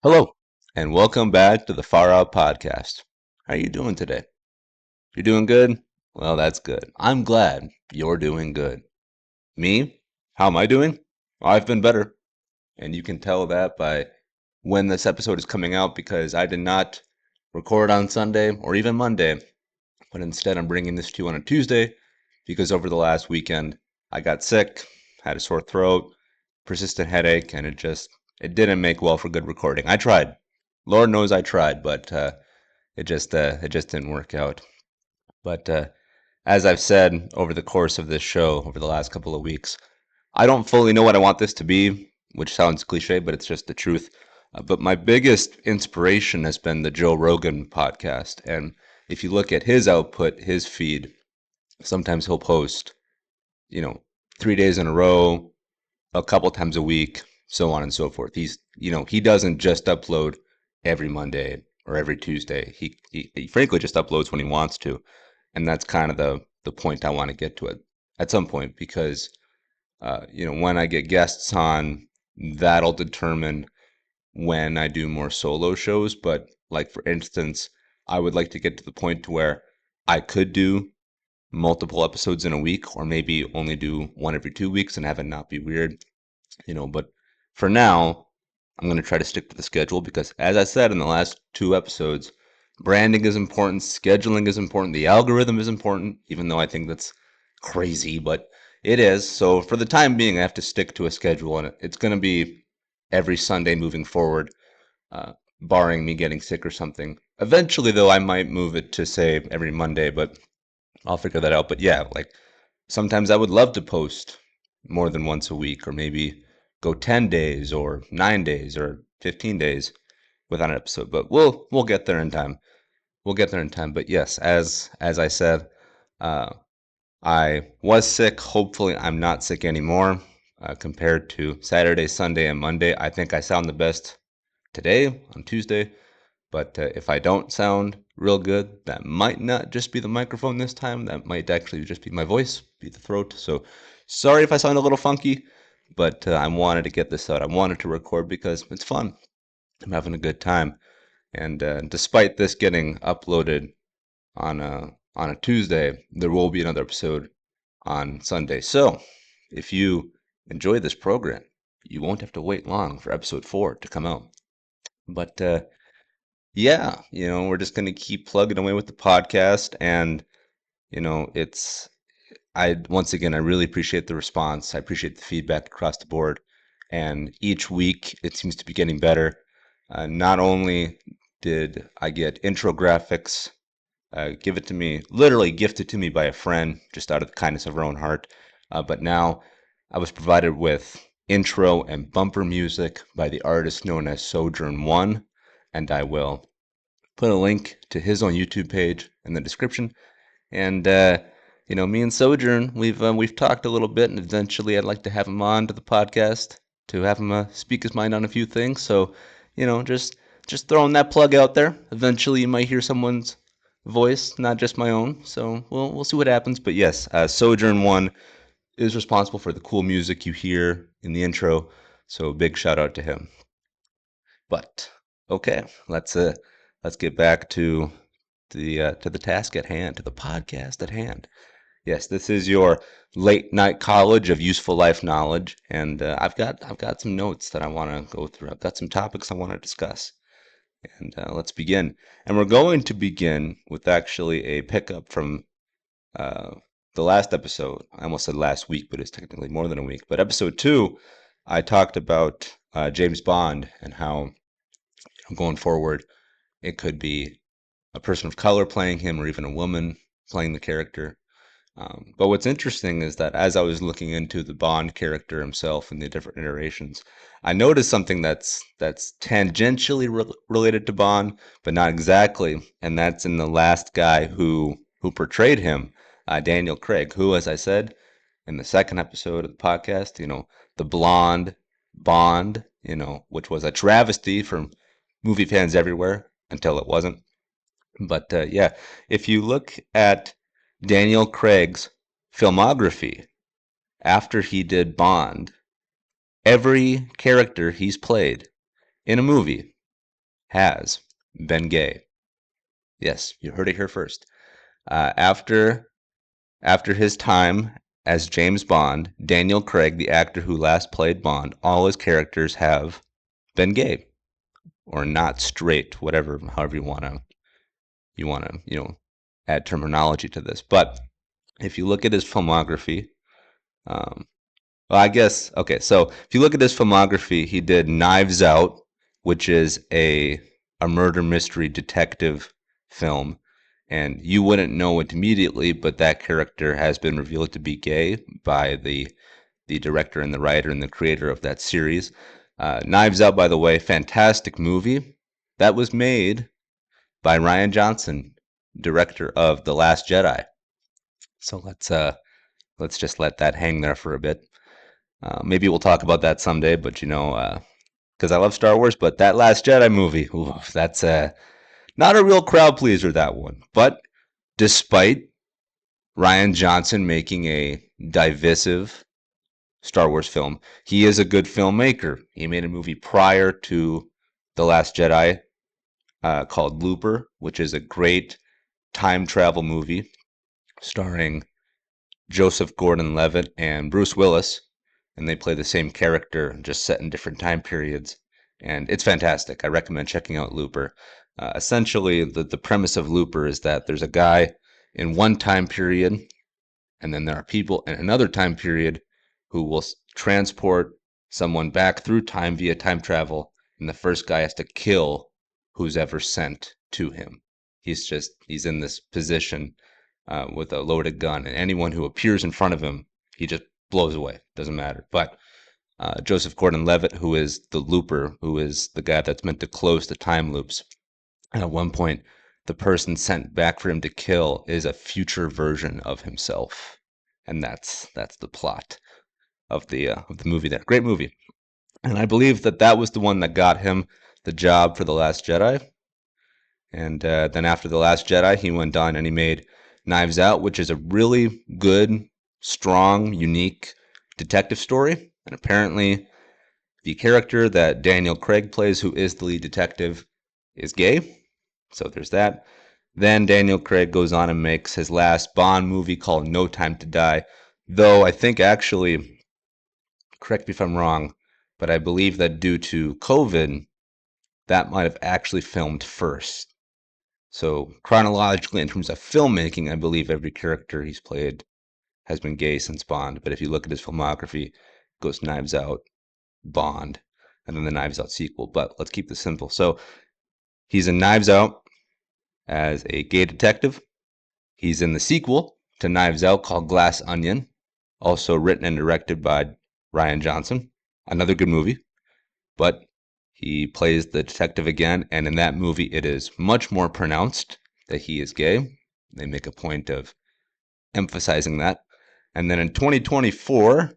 Hello, and welcome back to the Far Out Podcast. How are you doing today? You're doing good? Well, that's good. I'm glad you're doing good. Me? How am I doing? I've been better. And you can tell that by when this episode is coming out because I did not record on Sunday or even Monday, but instead I'm bringing this to you on a Tuesday because over the last weekend I got sick, had a sore throat, persistent headache, and it didn't make well for good recording. I tried. Lord knows I tried, but it just didn't work out. But as I've said over the course of this show over the last couple of weeks, I don't fully know what I want this to be, which sounds cliche, but it's just the truth. But my biggest inspiration has been the Joe Rogan podcast, and if you look at his output, his feed, sometimes he'll post, you know, 3 days in a row, a couple times a week, so on and so forth. He doesn't just upload every Monday or every Tuesday. He frankly just uploads when he wants to, and that's kind of the point I want to get to it at some point because when I get guests on, that'll determine when I do more solo shows. But like for instance, I would like to get to the point to where I could do multiple episodes in a week, or maybe only do one every 2 weeks and have it not be weird. But for now, I'm going to try to stick to the schedule because, as I said in the last two episodes, branding is important, scheduling is important, the algorithm is important, even though I think that's crazy, but it is. So for the time being, I have to stick to a schedule, and it's going to be every Sunday moving forward, uh, barring me getting sick or something. Eventually, though, I might move it to, say, every Monday, but I'll figure that out. But yeah, like sometimes I would love to post more than once a week, or maybe go 10 days or 9 days or 15 days without an episode, but we'll get there in time. We'll get there in time. But yes, as I said, uh, I was sick. Hopefully, I'm not sick anymore. Compared to Saturday, Sunday, and Monday, I think I sound the best today on Tuesday. But if I don't sound real good, that might not just be the microphone this time. That might actually just be my voice, be the throat. So sorry if I sound a little funky, but I wanted to get this out. I wanted to record because it's fun. I'm having a good time. And despite this getting uploaded on a Tuesday, there will be another episode on Sunday. So if you enjoy this program, you won't have to wait long for episode 4 to come out. But yeah, we're just going to keep plugging away with the podcast. And, it's, once again, I really appreciate the response. I appreciate the feedback across the board. And each week it seems to be getting better. Not only did I get intro graphics, give it to me, literally gifted to me by a friend, just out of the kindness of her own heart. But now I was provided with intro and bumper music by the artist known as Sojourn One, and I will put a link to his own YouTube page in the description. And me and Sojourn, we've talked a little bit, and eventually I'd like to have him on to the podcast to have him speak his mind on a few things. So, just throwing that plug out there. Eventually, you might hear someone's voice, not just my own. So we'll see what happens. But yes, Sojourn One is responsible for the cool music you hear in the intro. So big shout out to him. But okay, let's get back to the task at hand, to the podcast at hand. Yes, this is your late night college of useful life knowledge, and I've got some notes that I want to go through. I've got some topics I want to discuss, and let's begin. And we're going to begin with actually a pickup from uh, the last episode. I almost said last week, but it's technically more than a week. But episode 2, I talked about James Bond and how going forward it could be a person of color playing him or even a woman playing the character. But what's interesting is that as I was looking into the Bond character himself and the different iterations, I noticed something that's tangentially related to Bond, but not exactly, and that's in the last guy who portrayed him, Daniel Craig, who, as I said in the second episode of the podcast, the blonde Bond, which was a travesty for movie fans everywhere until it wasn't. But yeah, if you look at Daniel Craig's filmography after he did Bond, every character he's played in a movie has been gay. Yes, you heard it here first. After his time as James Bond, Daniel Craig, the actor who last played Bond, all his characters have been gay or not straight, whatever, however you want to add terminology to this. But if you look at his filmography, um, well, I guess okay. So if you look at his filmography, he did Knives Out, which is a murder mystery detective film, and you wouldn't know it immediately, but that character has been revealed to be gay by the director and the writer and the creator of that series. Knives Out, by the way, fantastic movie that was made by Rian Johnson, director of The Last Jedi. So let's just let that hang there for a bit. Maybe we'll talk about that someday, but because I love Star Wars, but that Last Jedi movie, ooh, that's not a real crowd pleaser, that one. But despite Rian Johnson making a divisive Star Wars film, he is a good filmmaker. He made a movie prior to The Last Jedi called Looper, which is a great time travel movie starring Joseph Gordon-Levitt and Bruce Willis, and they play the same character, just set in different time periods. And it's fantastic. I recommend checking out Looper. Essentially, the premise of Looper is that there's a guy in one time period, and then there are people in another time period who will transport someone back through time via time travel, and the first guy has to kill who's ever sent to him. He's in this position with a loaded gun, and anyone who appears in front of him, he just blows away. Doesn't matter. But Joseph Gordon-Levitt, who is the looper, who is the guy that's meant to close the time loops, and at one point, the person sent back for him to kill is a future version of himself, and that's the plot of the movie. There, great movie, and I believe that was the one that got him the job for The Last Jedi. And then after The Last Jedi, he went on and he made Knives Out, which is a really good, strong, unique detective story. And apparently, the character that Daniel Craig plays, who is the lead detective, is gay. So there's that. Then Daniel Craig goes on and makes his last Bond movie called No Time to Die. Though I think actually, correct me if I'm wrong, but I believe that due to COVID, that might have actually filmed first. So chronologically, in terms of filmmaking, I believe every character he's played has been gay since Bond. But if you look at his filmography, it goes Knives Out, Bond, and then the Knives Out sequel. But let's keep this simple. So he's in Knives Out as a gay detective. He's in the sequel to Knives Out called Glass Onion, also written and directed by Rian Johnson. Another good movie. But he plays the detective again, and in that movie, it is much more pronounced that he is gay. They make a point of emphasizing that. And then in 2024,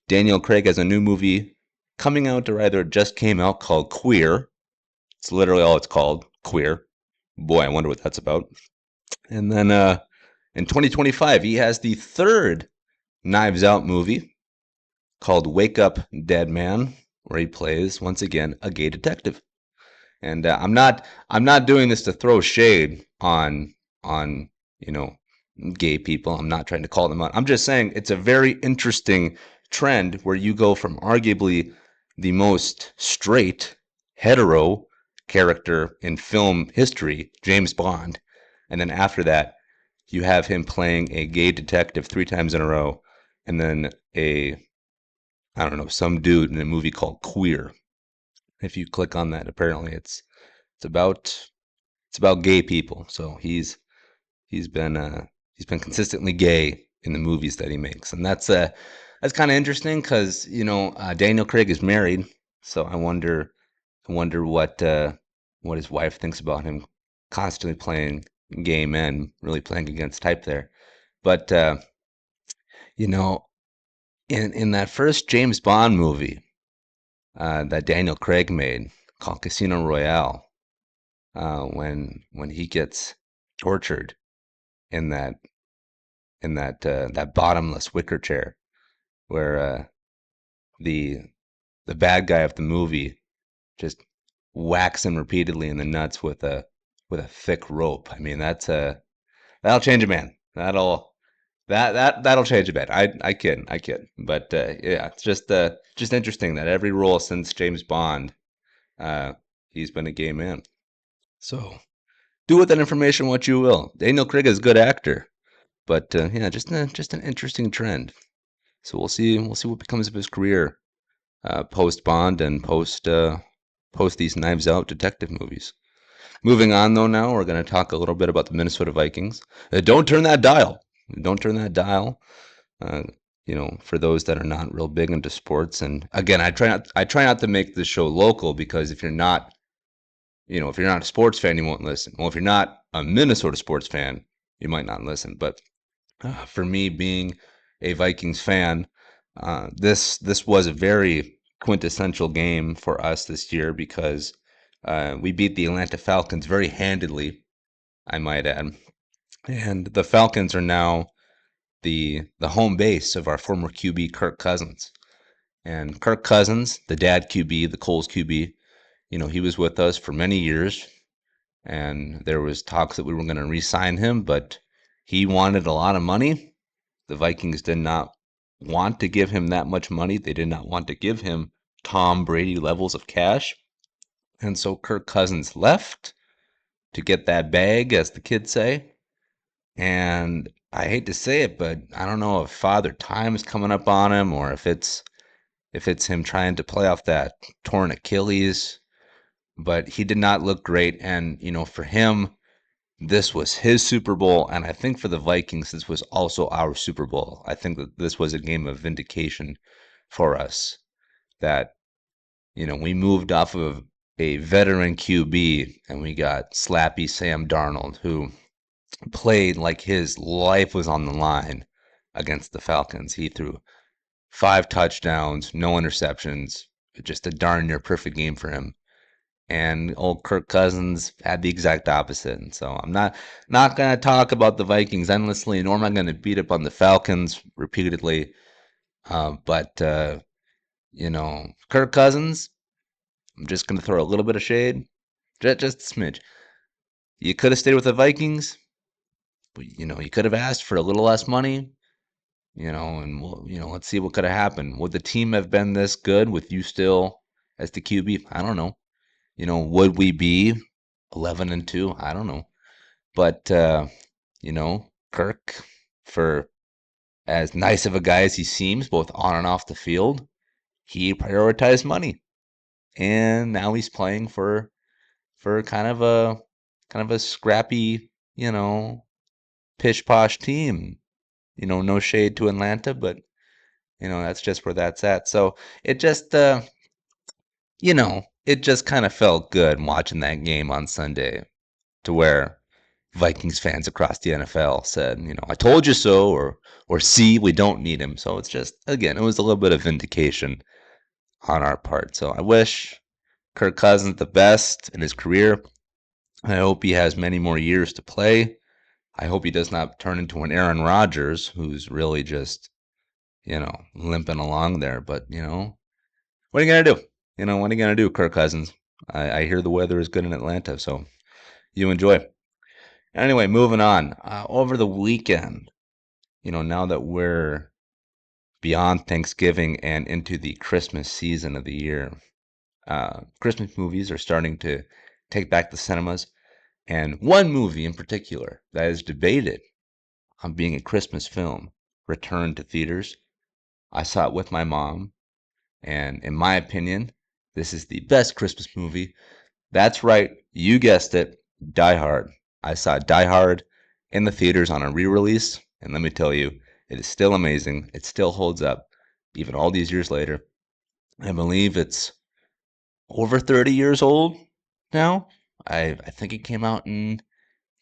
Daniel Craig has a new movie coming out, or either just came out, called Queer. It's literally all it's called, Queer. Boy, I wonder what that's about. And then in 2025, he has the third Knives Out movie called Wake Up, Dead Man, where he plays once again a gay detective. And I'm not doing this to throw shade on gay people. I'm not trying to call them out. I'm just saying it's a very interesting trend where you go from arguably the most straight hetero character in film history, James Bond, and then after that you have him playing a gay detective 3 times in a row, and then I don't know, some dude in a movie called Queer. If you click on that, apparently it's about gay people. So he's been consistently gay in the movies that he makes, and that's kind of interesting because Daniel Craig is married, so I wonder what his wife thinks about him constantly playing gay men, really playing against type there. But you know, in that first James Bond movie that Daniel Craig made called Casino Royale, when he gets tortured in that bottomless wicker chair, where the bad guy of the movie just whacks him repeatedly in the nuts with a thick rope. I mean, that'll change a man. That'll change a man. I kid. But yeah, it's just interesting that every role since James Bond, uh, he's been a gay man. So do with that information what you will. Daniel Craig is a good actor, but yeah, just an interesting trend. So we'll see what becomes of his career post Bond and post these Knives Out detective movies. Moving on though, now we're going to talk a little bit about the Minnesota Vikings. Don't turn that dial. Don't turn that dial. Uh, for those that are not real big into sports, and again, I try not to make this show local because if you're not a sports fan, you won't listen. Well, if you're not a Minnesota sports fan, you might not listen. But for me, being a Vikings fan, this was a very quintessential game for us this year because we beat the Atlanta Falcons very handedly, I might add. And the Falcons are now the home base of our former QB Kirk Cousins. And Kirk Cousins, the dad QB, the Coles QB, he was with us for many years, and there was talks that we were going to re-sign him, but he wanted a lot of money. The Vikings did not want to give him that much money. They did not want to give him Tom Brady levels of cash. And so Kirk Cousins left to get that bag, as the kids say. And I hate to say it, but I don't know if Father Time is coming up on him or if it's him trying to play off that torn Achilles. But he did not look great. And, for him, this was his Super Bowl. And I think for the Vikings, this was also our Super Bowl. I think that this was a game of vindication for us that, we moved off of a veteran QB and we got slappy Sam Darnold, who played like his life was on the line against the Falcons. He threw 5 touchdowns, no interceptions, just a darn near perfect game for him. And old Kirk Cousins had the exact opposite. And so I'm not going to talk about the Vikings endlessly, nor am I going to beat up on the Falcons repeatedly. But Kirk Cousins, I'm just going to throw a little bit of shade, just a smidge. You could have stayed with the Vikings. You could have asked for a little less money. And let's see what could have happened. Would the team have been this good with you still as the QB? I don't know. Would we be 11-2? I don't know. But Kirk, for as nice of a guy as he seems, both on and off the field, he prioritized money, and now he's playing for kind of a scrappy, pish posh team. No shade to Atlanta, but that's just where that's at. So it just it just kind of felt good watching that game on Sunday, to where Vikings fans across the NFL said, I told you so, or see, we don't need him. So it's just, again, it was a little bit of vindication on our part. So I wish Kirk Cousins the best in his career. I hope he has many more years to play. I hope he does not turn into an Aaron Rodgers who's really just, limping along there. But, what are you going to do? What are you going to do, Kirk Cousins? I hear the weather is good in Atlanta, so you enjoy. Anyway, moving on. Over the weekend, now that we're beyond Thanksgiving and into the Christmas season of the year, Christmas movies are starting to take back the cinemas. And one movie in particular that is debated on being a Christmas film returned to theaters. I saw it with my mom, and in my opinion, this is the best Christmas movie. That's right, you guessed it, Die Hard. I saw Die Hard in the theaters on a re-release, and let me tell you, it is still amazing. It still holds up, even all these years later. I believe it's over 30 years old now. I think it came out in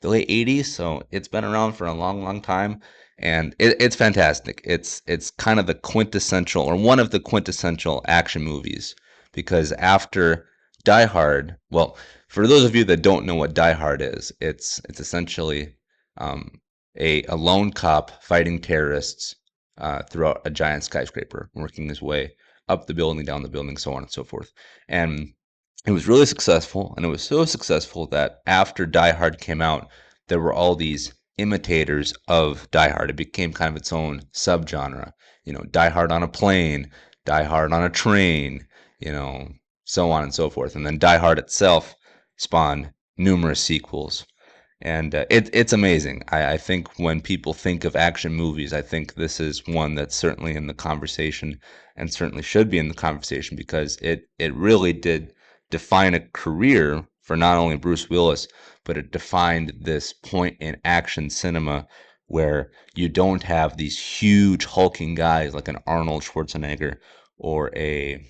the late 80s, so it's been around for a long, long time, and it's fantastic. It's kind of the quintessential, or one of the quintessential action movies, because after Die Hard, well, for those of you that don't know what Die Hard is, it's essentially a lone cop fighting terrorists throughout a giant skyscraper, working his way up the building, down the building, so on and so forth. And It was really successful, and it was so successful that after Die Hard came out, there were all these imitators of Die Hard. It became kind of its own subgenre. Die Hard on a plane, Die Hard on a train, you know, so on and so forth. And then Die Hard itself spawned numerous sequels. And it's amazing. I think when people think of action movies, I think this is one that's certainly in the conversation and certainly should be in the conversation because it really did define a career for not only Bruce Willis, but it defined this point in action cinema where you don't have these huge hulking guys like an Arnold Schwarzenegger or a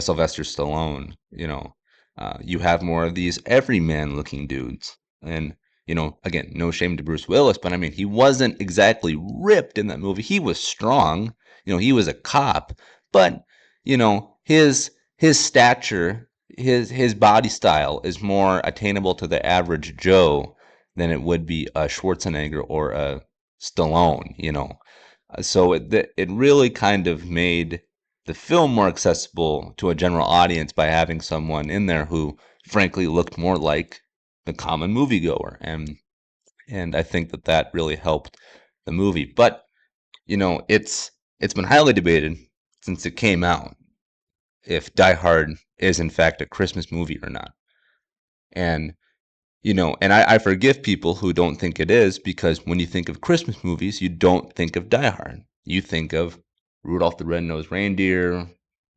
Sylvester Stallone. You have more of these everyman looking dudes. And, again, no shame to Bruce Willis, but I mean, he wasn't exactly ripped in that movie. He was strong. He was a cop, but, his stature, his body style is more attainable to the average Joe than it would be a Schwarzenegger or a Stallone. So it really kind of made the film more accessible to a general audience by having someone in there who frankly looked more like the common moviegoer. And I think that really helped the movie. But it's been highly debated since it came out if Die Hard is in fact a Christmas movie or not. And and I forgive people who don't think it is, because when you think of Christmas movies, you don't think of Die Hard. You think of Rudolph the Red-Nosed Reindeer,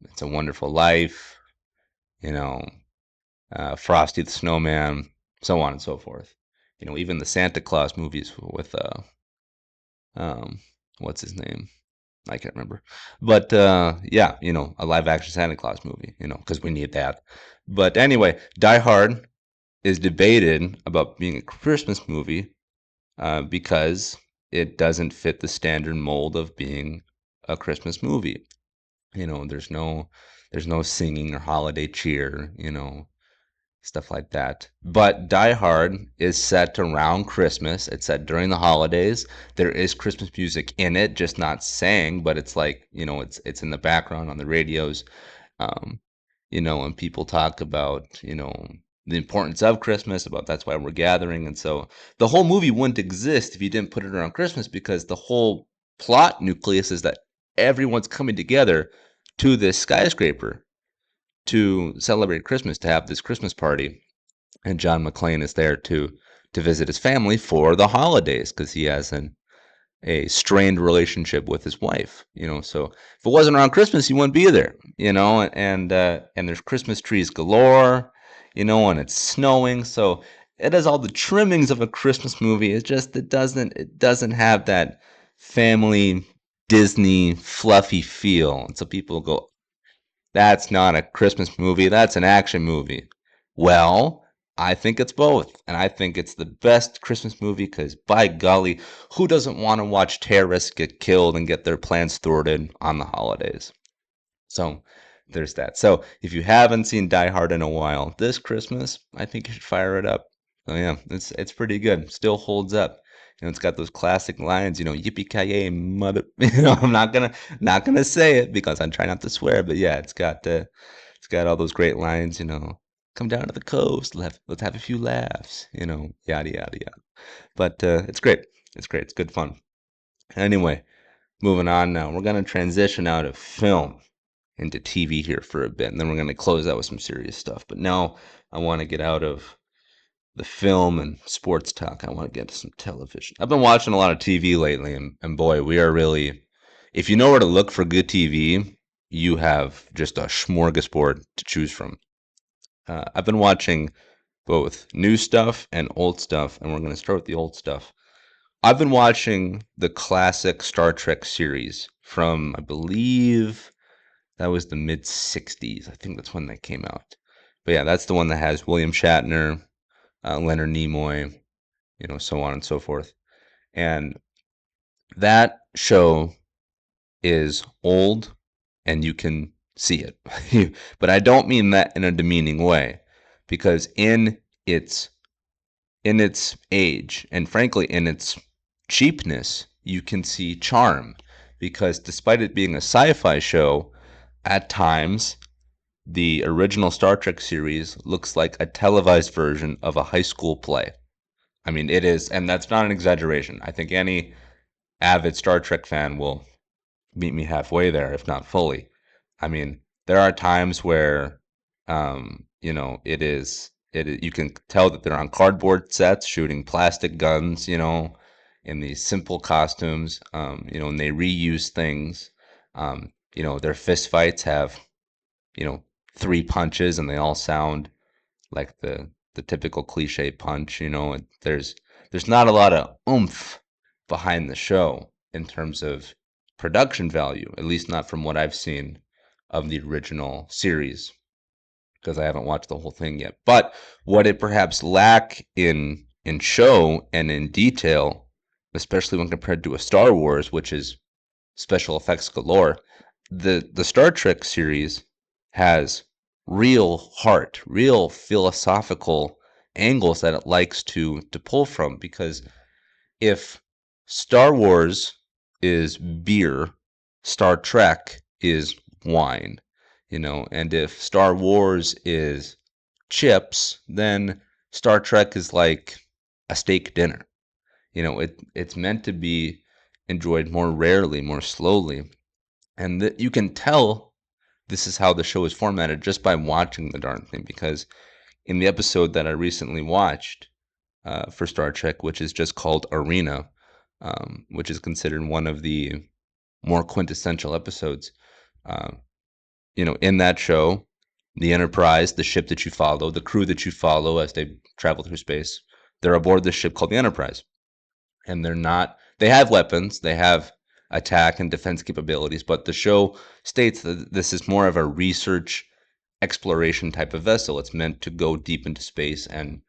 It's a Wonderful Life, you know, Frosty the Snowman, so on and so forth. Even the Santa Claus movies with um, what's his name? I can't remember. But yeah, a live action Santa Claus movie, because we need that. But anyway, Die Hard is debated about being a Christmas movie because it doesn't fit the standard mold of being a Christmas movie. There's no singing or holiday cheer, stuff like that. But Die Hard is set around Christmas. It's set during the holidays. There is Christmas music in it, just not sang, but it's like, it's in the background on the radios. Um, and people talk about, the importance of Christmas, about that's why we're gathering. And so the whole movie wouldn't exist if you didn't put it around Christmas, because the whole plot nucleus is that everyone's coming together to this skyscraper to celebrate Christmas, to have this Christmas party. And John McClane is there to visit his family for the holidays because he has a strained relationship with his wife. So if it wasn't around Christmas, he wouldn't be there. And there's Christmas trees galore. And it's snowing, so it has all the trimmings of a Christmas movie. It doesn't have that family Disney fluffy feel. And so people go, that's not a Christmas movie, that's an action movie. Well, I think it's both. And I think it's the best Christmas movie because, by golly, who doesn't want to watch terrorists get killed and get their plans thwarted on the holidays? So there's that. So if you haven't seen Die Hard in a while, this Christmas, I think you should fire it up. So yeah, it's pretty good. Still holds up. It's got those classic lines, yippee ki yay, mother. I'm not gonna say it because I'm trying not to swear, but yeah, it's got all those great lines, come down to the coast, let's have a few laughs, yada yada yada. But it's great. It's great. It's good fun. Anyway, moving on now. We're gonna transition out of film into TV here for a bit, and then we're gonna close out with some serious stuff. But now I want to get out of the film and sports talk. I want to get to some television. I've been watching a lot of TV lately, and boy, we are really, if you know where to look for good TV, you have just a smorgasbord to choose from. I've been watching both new stuff and old stuff, and we're going to start with the old stuff. I've been watching the classic Star Trek series from, I believe, that was the mid 60s. I think that's when that came out. But yeah, that's the one that has William Shatner, Leonard Nimoy, so on and so forth. And that show is old, and you can see it. But I don't mean that in a demeaning way, because in its age, and frankly in its cheapness, you can see charm. Because despite it being a sci-fi show, at times the original Star Trek series looks like a televised version of a high school play. I mean, it is, and that's not an exaggeration. I think any avid Star Trek fan will meet me halfway there, if not fully. I mean, there are times where, you can tell that they're on cardboard sets shooting plastic guns, in these simple costumes, and they reuse things. Their fist fights have, you know, three punches and they all sound like the typical cliche punch. There's not a lot of oomph behind the show in terms of production value, at least not from what I've seen of the original series, because I haven't watched the whole thing yet. But what it perhaps lack in show and in detail, especially when compared to a Star Wars, which is special effects galore, the Star Trek series has real heart, real philosophical angles that it likes to pull from. Because if Star Wars is beer, Star Trek is wine, and if Star Wars is chips, then Star Trek is like a steak dinner. It's meant to be enjoyed more rarely, more slowly. And you can tell this is how the show is formatted just by watching the darn thing. Because in the episode that I recently watched for Star Trek, which is just called Arena, which is considered one of the more quintessential episodes, uh, in that show, the Enterprise, the ship that you follow, the crew that you follow as they travel through space, they're aboard this ship called the Enterprise. And they have weapons, they have attack and defense capabilities, but the show states that this is more of a research exploration type of vessel. It's meant to go deep into space and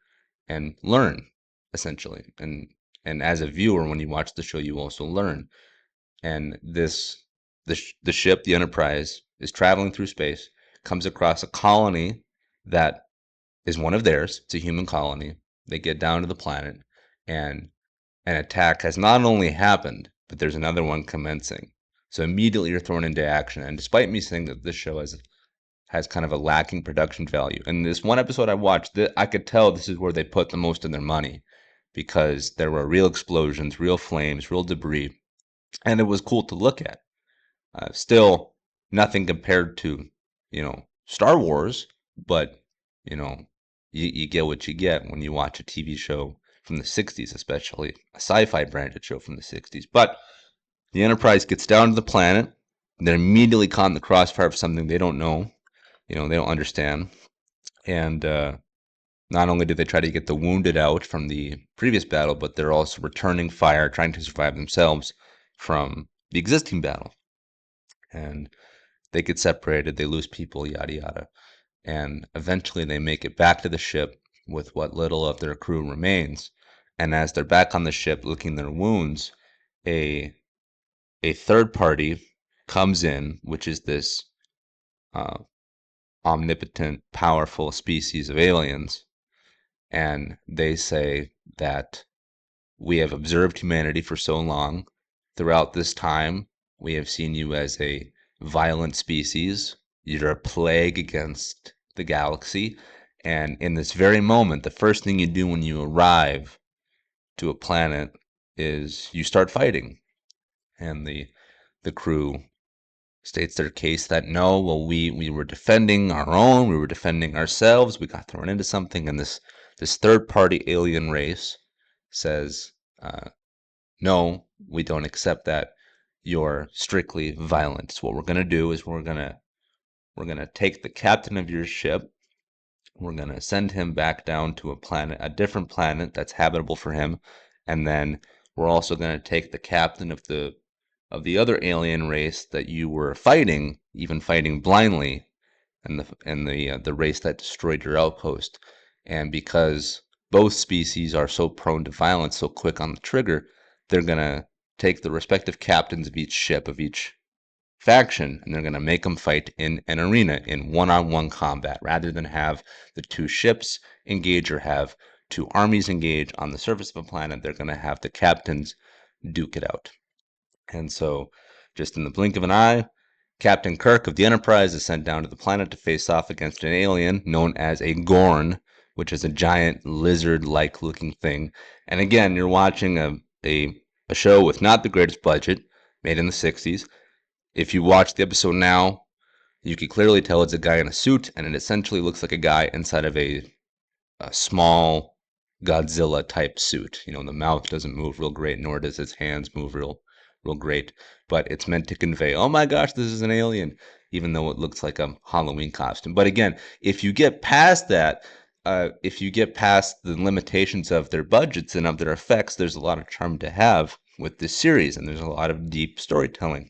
learn, essentially. And as a viewer, when you watch the show, you also learn. And the ship, the Enterprise, is traveling through space, comes across a colony that is one of theirs. It's a human colony. They get down to the planet, and an attack has not only happened, but there's another one commencing. So immediately you're thrown into action. And despite me saying that this show has kind of a lacking production value, and this one episode I watched, I could tell this is where they put the most of their money, because there were real explosions, real flames, real debris, and it was cool to look at. Still, nothing compared to Star Wars, but you know you get what you get when you watch a TV show from the 60s, especially a sci-fi branded show from the 60s. But the Enterprise gets down to the planet. They're immediately caught in the crossfire of something they don't know, they don't understand. And not only do they try to get the wounded out from the previous battle, but they're also returning fire, trying to survive themselves from the existing battle. And they get separated, they lose people, yada yada. And eventually they make it back to the ship with what little of their crew remains. And as they're back on the ship looking their wounds, a third party comes in, which is this uh, omnipotent, powerful species of aliens, and they say that we have observed humanity for so long. Throughout this time, we have seen you as a violent species. You're a plague against the galaxy. And in this very moment, the first thing you do when you arrive to a planet is you start fighting. And the crew states their case that no, well, we were defending our own, we were defending ourselves, we got thrown into something, and this third party alien race says, no, we don't accept that. You're strictly violent. So what we're gonna do is we're gonna take the captain of your ship. We're gonna send him back down to a different planet that's habitable for him, and then we're also gonna take the captain of the other alien race that you were fighting, even fighting blindly, and the race that destroyed your outpost. And because both species are so prone to violence, so quick on the trigger, they're gonna take the respective captains of each ship of each faction, and they're going to make them fight in an arena in one-on-one combat, rather than have the two ships engage or have two armies engage on the surface of a planet. They're going to have the captains duke it out. And so, just in the blink of an eye, Captain Kirk of the Enterprise is sent down to the planet to face off against an alien known as a Gorn, which is a giant lizard-like looking thing. And again, you're watching a show with not the greatest budget, made in the 60s. If you watch the episode now, you can clearly tell it's a guy in a suit, and it essentially looks like a guy inside of a small Godzilla type suit. You know, the mouth doesn't move real great, nor does its hands move real great. But it's meant to convey, oh my gosh, this is an alien, even though it looks like a Halloween costume. But again, if you get past that, if you get past the limitations of their budgets and of their effects, there's a lot of charm to have with this series, and there's a lot of deep storytelling.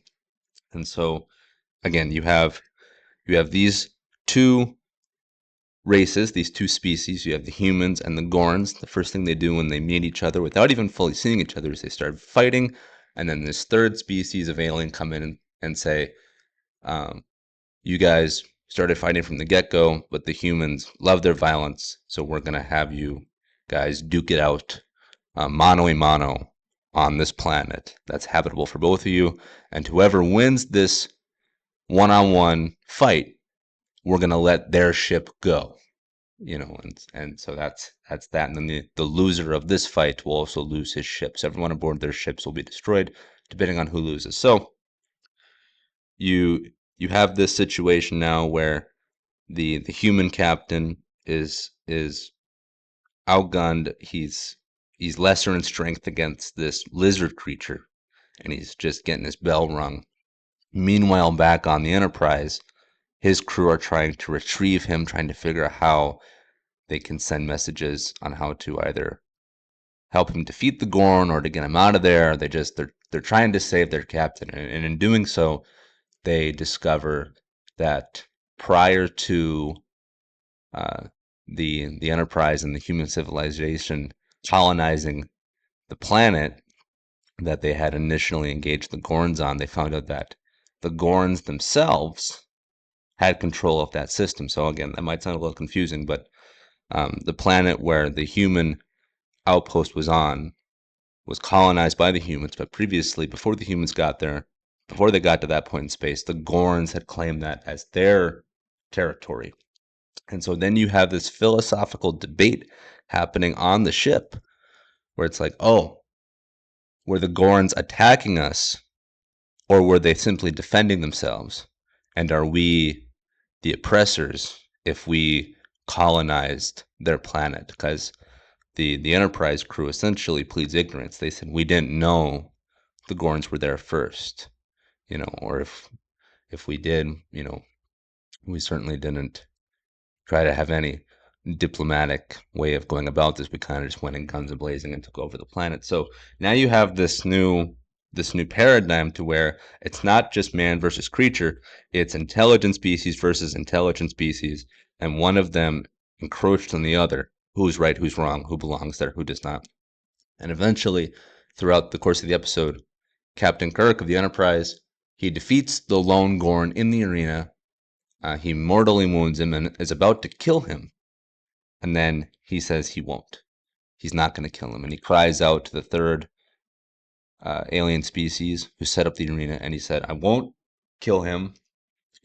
And so, again, you have these two races, these two species. You have the humans and the Gorns. The first thing they do when they meet each other, without even fully seeing each other, is they start fighting. And then this third species of alien come in and say, you guys started fighting from the get-go, but the humans love their violence, so we're going to have you guys duke it out mano a mano on this planet that's habitable for both of you. And whoever wins this one-on-one fight, we're going to let their ship go. You know, and so that's that. And then the loser of this fight will also lose his ship. So everyone aboard their ships will be destroyed, depending on who loses. So you have this situation now where the human captain is outgunned. He's lesser in strength against this lizard creature, and he's just getting his bell rung. Meanwhile, back on the Enterprise, his crew are trying to retrieve him, trying to figure out how they can send messages on how to either help him defeat the Gorn or to get him out of there. They're trying to save their captain, and in doing so, they discover that prior to the Enterprise and the human civilization colonizing the planet that they had initially engaged the Gorns on, they found out that the Gorns themselves had control of that system. So again, that might sound a little confusing, but the planet where the human outpost was on was colonized by the humans, but previously, before the humans got there, before they got to that point in space, the Gorns had claimed that as their territory. And so then you have this philosophical debate happening on the ship where it's like, oh, were the Gorns attacking us, or were they simply defending themselves? And are we the oppressors if we colonized their planet? Because the Enterprise crew essentially pleads ignorance. They said, we didn't know the Gorns were there first, you know, or if we did, you know, we certainly didn't try to have any diplomatic way of going about this. We kind of just went in guns a blazing and took over the planet. So now you have this new paradigm to where it's not just man versus creature, it's intelligent species versus intelligent species, and one of them encroached on the other. Who's right, who's wrong, who belongs there, who does not. And eventually, throughout the course of the episode, Captain Kirk of the Enterprise, he defeats the lone Gorn in the arena. He mortally wounds him and is about to kill him. And then he says he won't. He's not going to kill him. And he cries out to the third alien species who set up the arena, and he said, I won't kill him.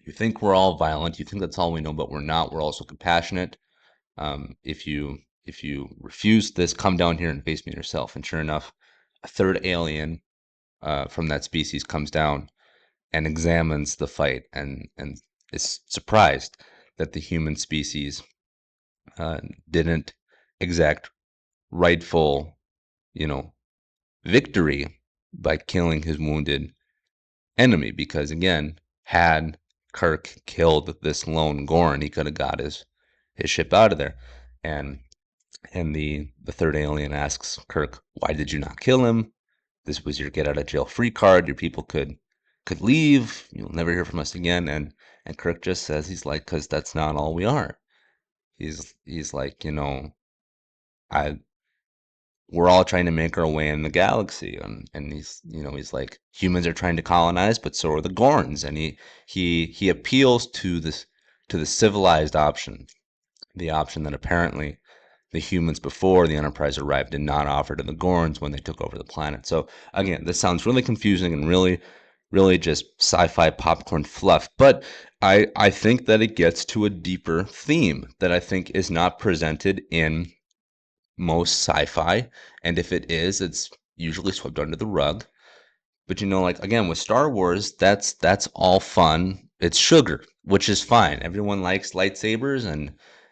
You think we're all violent. You think that's all we know, but we're not. We're also compassionate. If you refuse this, come down here and face me yourself. And sure enough, a third alien from that species comes down and examines the fight and is surprised that the human species didn't exact rightful, you know, victory by killing his wounded enemy. Because again, had Kirk killed this lone Gorn, he could have got his ship out of there. And the third alien asks Kirk, why did you not kill him? This was your get out of jail free card. Your people could leave. You'll never hear from us again. And Kirk just says, he's like, because that's not all we are. He's like, you know, we're all trying to make our way in the galaxy, and he's, you know, he's like, humans are trying to colonize, but so are the Gorns. And he appeals to the civilized option, the option that apparently the humans before the Enterprise arrived did not offer to the Gorns when they took over the planet. So again, this sounds really confusing and really really just sci-fi popcorn fluff. But I think that it gets to a deeper theme that I think is not presented in most sci-fi. And if it is, it's usually swept under the rug. But like again with Star Wars, that's all fun. It's sugar, which is fine. Everyone likes lightsabers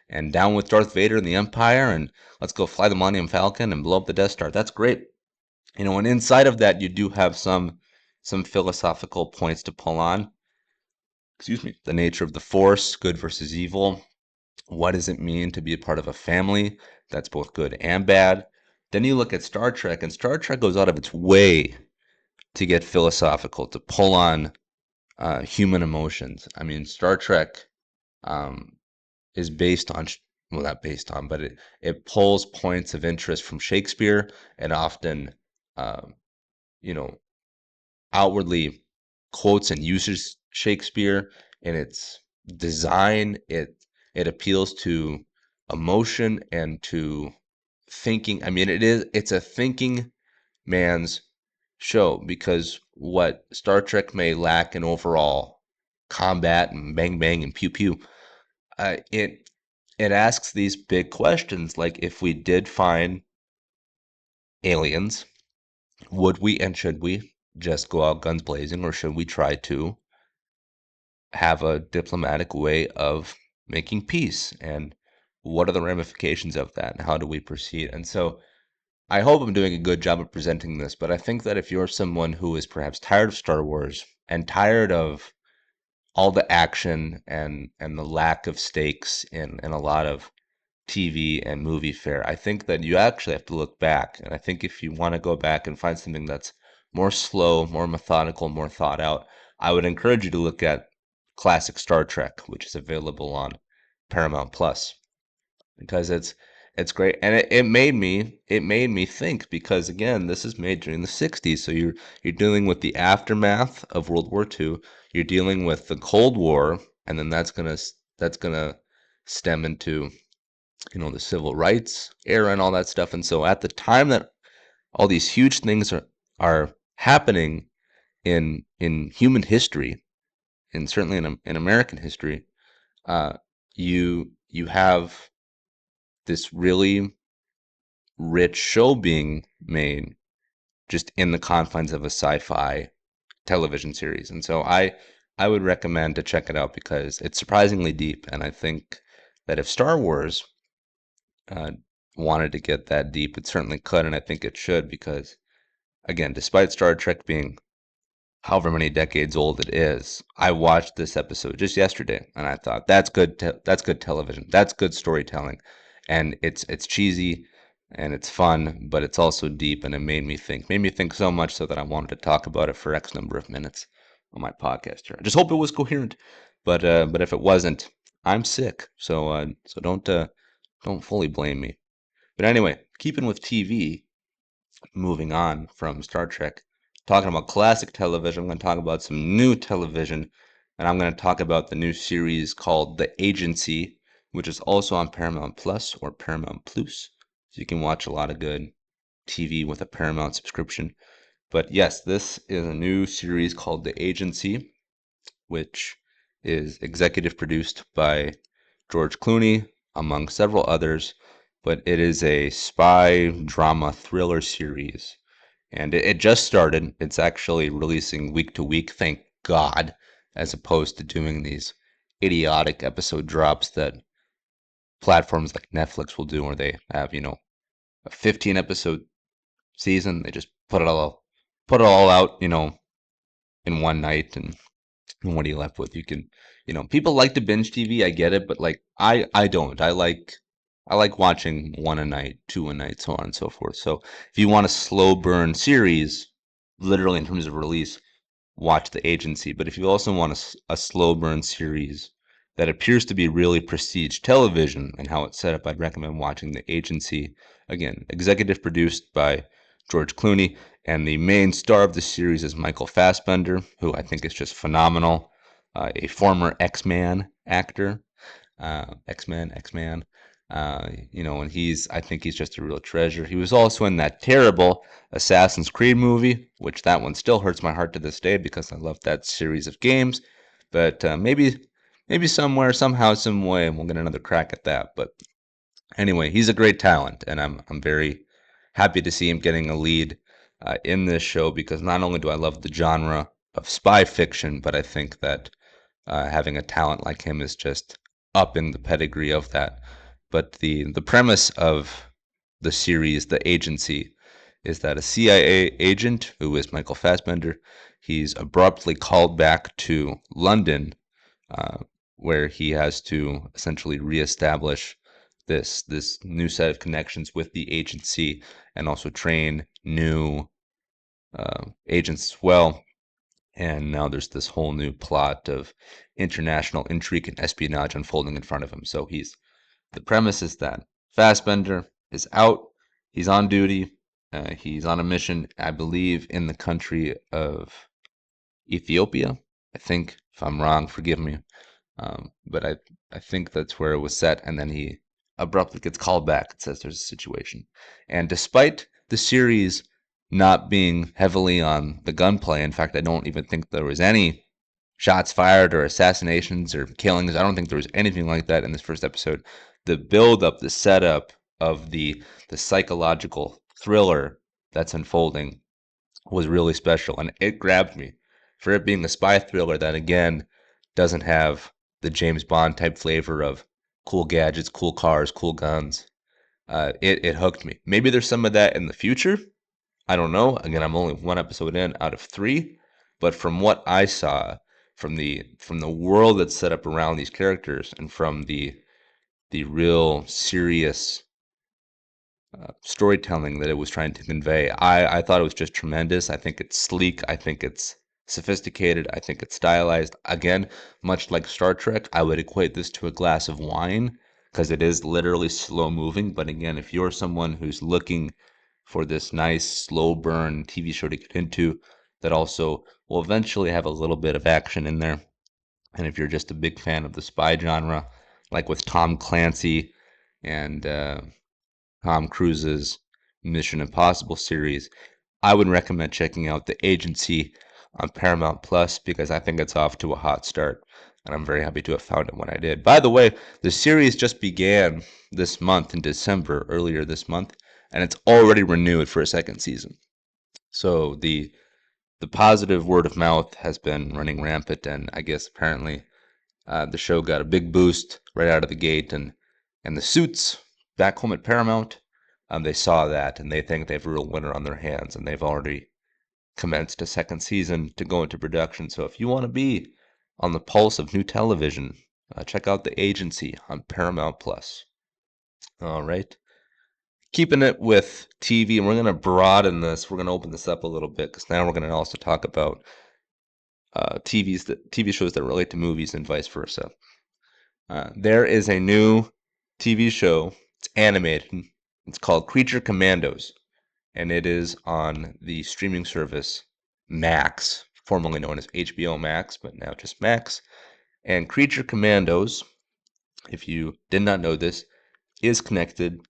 and down with Darth Vader and the Empire and let's go fly the Millennium Falcon and blow up the Death Star. That's great. And inside of that you do have some philosophical points to pull on. Excuse me. The nature of the Force, good versus evil. What does it mean to be a part of a family that's both good and bad? Then you look at Star Trek, and Star Trek goes out of its way to get philosophical, to pull on human emotions. I mean, Star Trek um, is based on, well, not based on, but it pulls points of interest from Shakespeare and often, um, you know, outwardly quotes and uses Shakespeare in its design. It appeals to emotion and to thinking. I mean, it's a thinking man's show because what Star Trek may lack in overall combat and bang bang and pew pew, it asks these big questions like if we did find aliens, would we and should we just go out guns blazing, or should we try to have a diplomatic way of making peace? And what are the ramifications of that? And how do we proceed? And so I hope I'm doing a good job of presenting this, but I think that if you're someone who is perhaps tired of Star Wars and tired of all the action and the lack of stakes in a lot of TV and movie fare, I think that you actually have to look back. And I think if you want to go back and find something that's more slow, more methodical, more thought out, I would encourage you to look at classic Star Trek, which is available on Paramount Plus, because it's great. And it made me think, because again, this is made during the 60s, so you're dealing with the aftermath of World War II, you're dealing with the Cold War, and then that's gonna stem into the civil rights era and all that stuff. And so at the time that all these huge things are happening in human history, and certainly in American history, uh, you have this really rich show being made just in the confines of a sci-fi television series. And so I would recommend to check it out because it's surprisingly deep. And I think that if Star Wars uh, wanted to get that deep, it certainly could, and I think it should because, again, despite Star Trek being however many decades old it is, I watched this episode just yesterday, and I thought that's good. That's good television. That's good storytelling, and it's cheesy and it's fun, but it's also deep, and it made me think so much so that I wanted to talk about it for X number of minutes on my podcast here. I just hope it was coherent, but if it wasn't, I'm sick, so don't fully blame me. But anyway, keeping with TV, moving on from Star Trek, talking about classic television, I'm going to talk about some new television, and I'm going to talk about the new series called The Agency, which is also on Paramount Plus or Paramount Plus. So you can watch a lot of good TV with a Paramount subscription. But yes, this is a new series called The Agency, which is executive produced by George Clooney, among several others, but it is a spy drama thriller series. And it just started. It's actually releasing week to week, thank God, as opposed to doing these idiotic episode drops that platforms like Netflix will do, where they have, a 15 episode season. They just put it all out, in one night, and what are you left with? You can, people like to binge TV. I get it, but like I don't. I like watching one a night, two a night, so on and so forth. So if you want a slow burn series, literally in terms of release, watch The Agency. But if you also want a slow burn series that appears to be really prestige television and how it's set up, I'd recommend watching The Agency. Again, executive produced by George Clooney, and the main star of the series is Michael Fassbender, who I think is just phenomenal, a former X-Man actor, X-Men, X-Man. And I think he's just a real treasure. He was also in that terrible Assassin's Creed movie, which that one still hurts my heart to this day because I love that series of games. But maybe somewhere, somehow, some way, we'll get another crack at that. But anyway, he's a great talent, and I'm very happy to see him getting a lead in this show because not only do I love the genre of spy fiction, but I think that having a talent like him is just up in the pedigree of that. But the premise of the series, The Agency, is that a CIA agent, who is Michael Fassbender, he's abruptly called back to London, uh, where he has to essentially reestablish this new set of connections with the agency and also train new agents as well. And now there's this whole new plot of international intrigue and espionage unfolding in front of him. So the premise is that Fassbender is out, he's on duty, he's on a mission, I believe, in the country of Ethiopia. I think, if I'm wrong, forgive me. But I think that's where it was set, and then he abruptly gets called back. It says there's a situation. And despite the series not being heavily on the gunplay, in fact, I don't even think there was any shots fired or assassinations or killings. I don't think there was anything like that in this first episode. The build up, the setup of the psychological thriller that's unfolding was really special, and it grabbed me for it being a spy thriller that again doesn't have the James Bond type flavor of cool gadgets, cool cars, cool guns. It hooked me. Maybe there's some of that in the future. I don't know. Again, I'm only one episode in out of three, but from what I saw, from the world that's set up around these characters, and from the real serious storytelling that it was trying to convey, I thought it was just tremendous. I think it's sleek. I think it's sophisticated. I think it's stylized. Again, much like Star Trek, I would equate this to a glass of wine because it is literally slow moving. But again, if you're someone who's looking for this nice slow burn TV show to get into that also will eventually have a little bit of action in there, and if you're just a big fan of the spy genre, like with Tom Clancy and Tom Cruise's Mission Impossible series, I would recommend checking out The Agency on Paramount Plus because I think it's off to a hot start. And I'm very happy to have found it when I did. By the way, the series just began this month in December, earlier this month, and it's already renewed for a second season. So the positive word of mouth has been running rampant, and I guess apparently the show got a big boost right out of the gate, and the suits back home at Paramount, they saw that, and they think they have a real winner on their hands, and they've already commenced a second season to go into production. So if you want to be on the pulse of new television, check out The Agency on Paramount Plus. All right. Keeping it with TV, and we're going to broaden this. We're going to open this up a little bit because now we're going to also talk about TV shows that relate to movies and vice versa. There is a new TV show. It's animated. It's called Creature Commandos, and it is on the streaming service Max, formerly known as HBO Max, but now just Max. And Creature Commandos, if you did not know this, is connected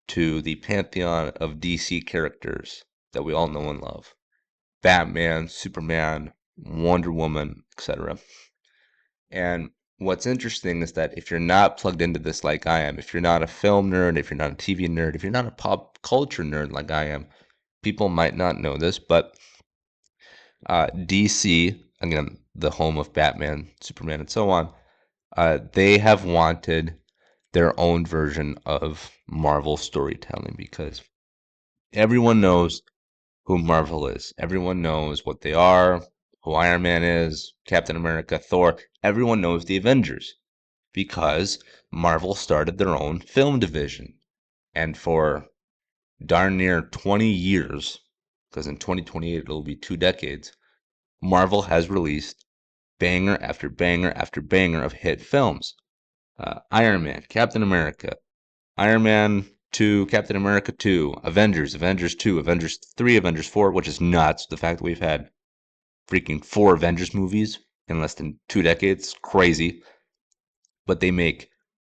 to the pantheon of DC characters that we all know and love. Batman, Superman, Wonder Woman, etc. And what's interesting is that if you're not plugged into this like I am, if you're not a film nerd, if you're not a TV nerd, if you're not a pop culture nerd like I am, people might not know this, but DC, again, the home of Batman, Superman, and so on, they have wanted their own version of Marvel storytelling because everyone knows who Marvel is. Everyone knows what they are, who Iron Man is, Captain America, Thor. Everyone knows the Avengers because Marvel started their own film division. And for darn near 20 years, because in 2028 it'll be 2 decades, Marvel has released banger after banger after banger of hit films. Iron Man, Captain America, Iron Man 2, Captain America 2, Avengers, Avengers 2, Avengers 3, Avengers 4, which is nuts. The fact that we've had freaking 4 Avengers movies in less than 2 decades, crazy. But they make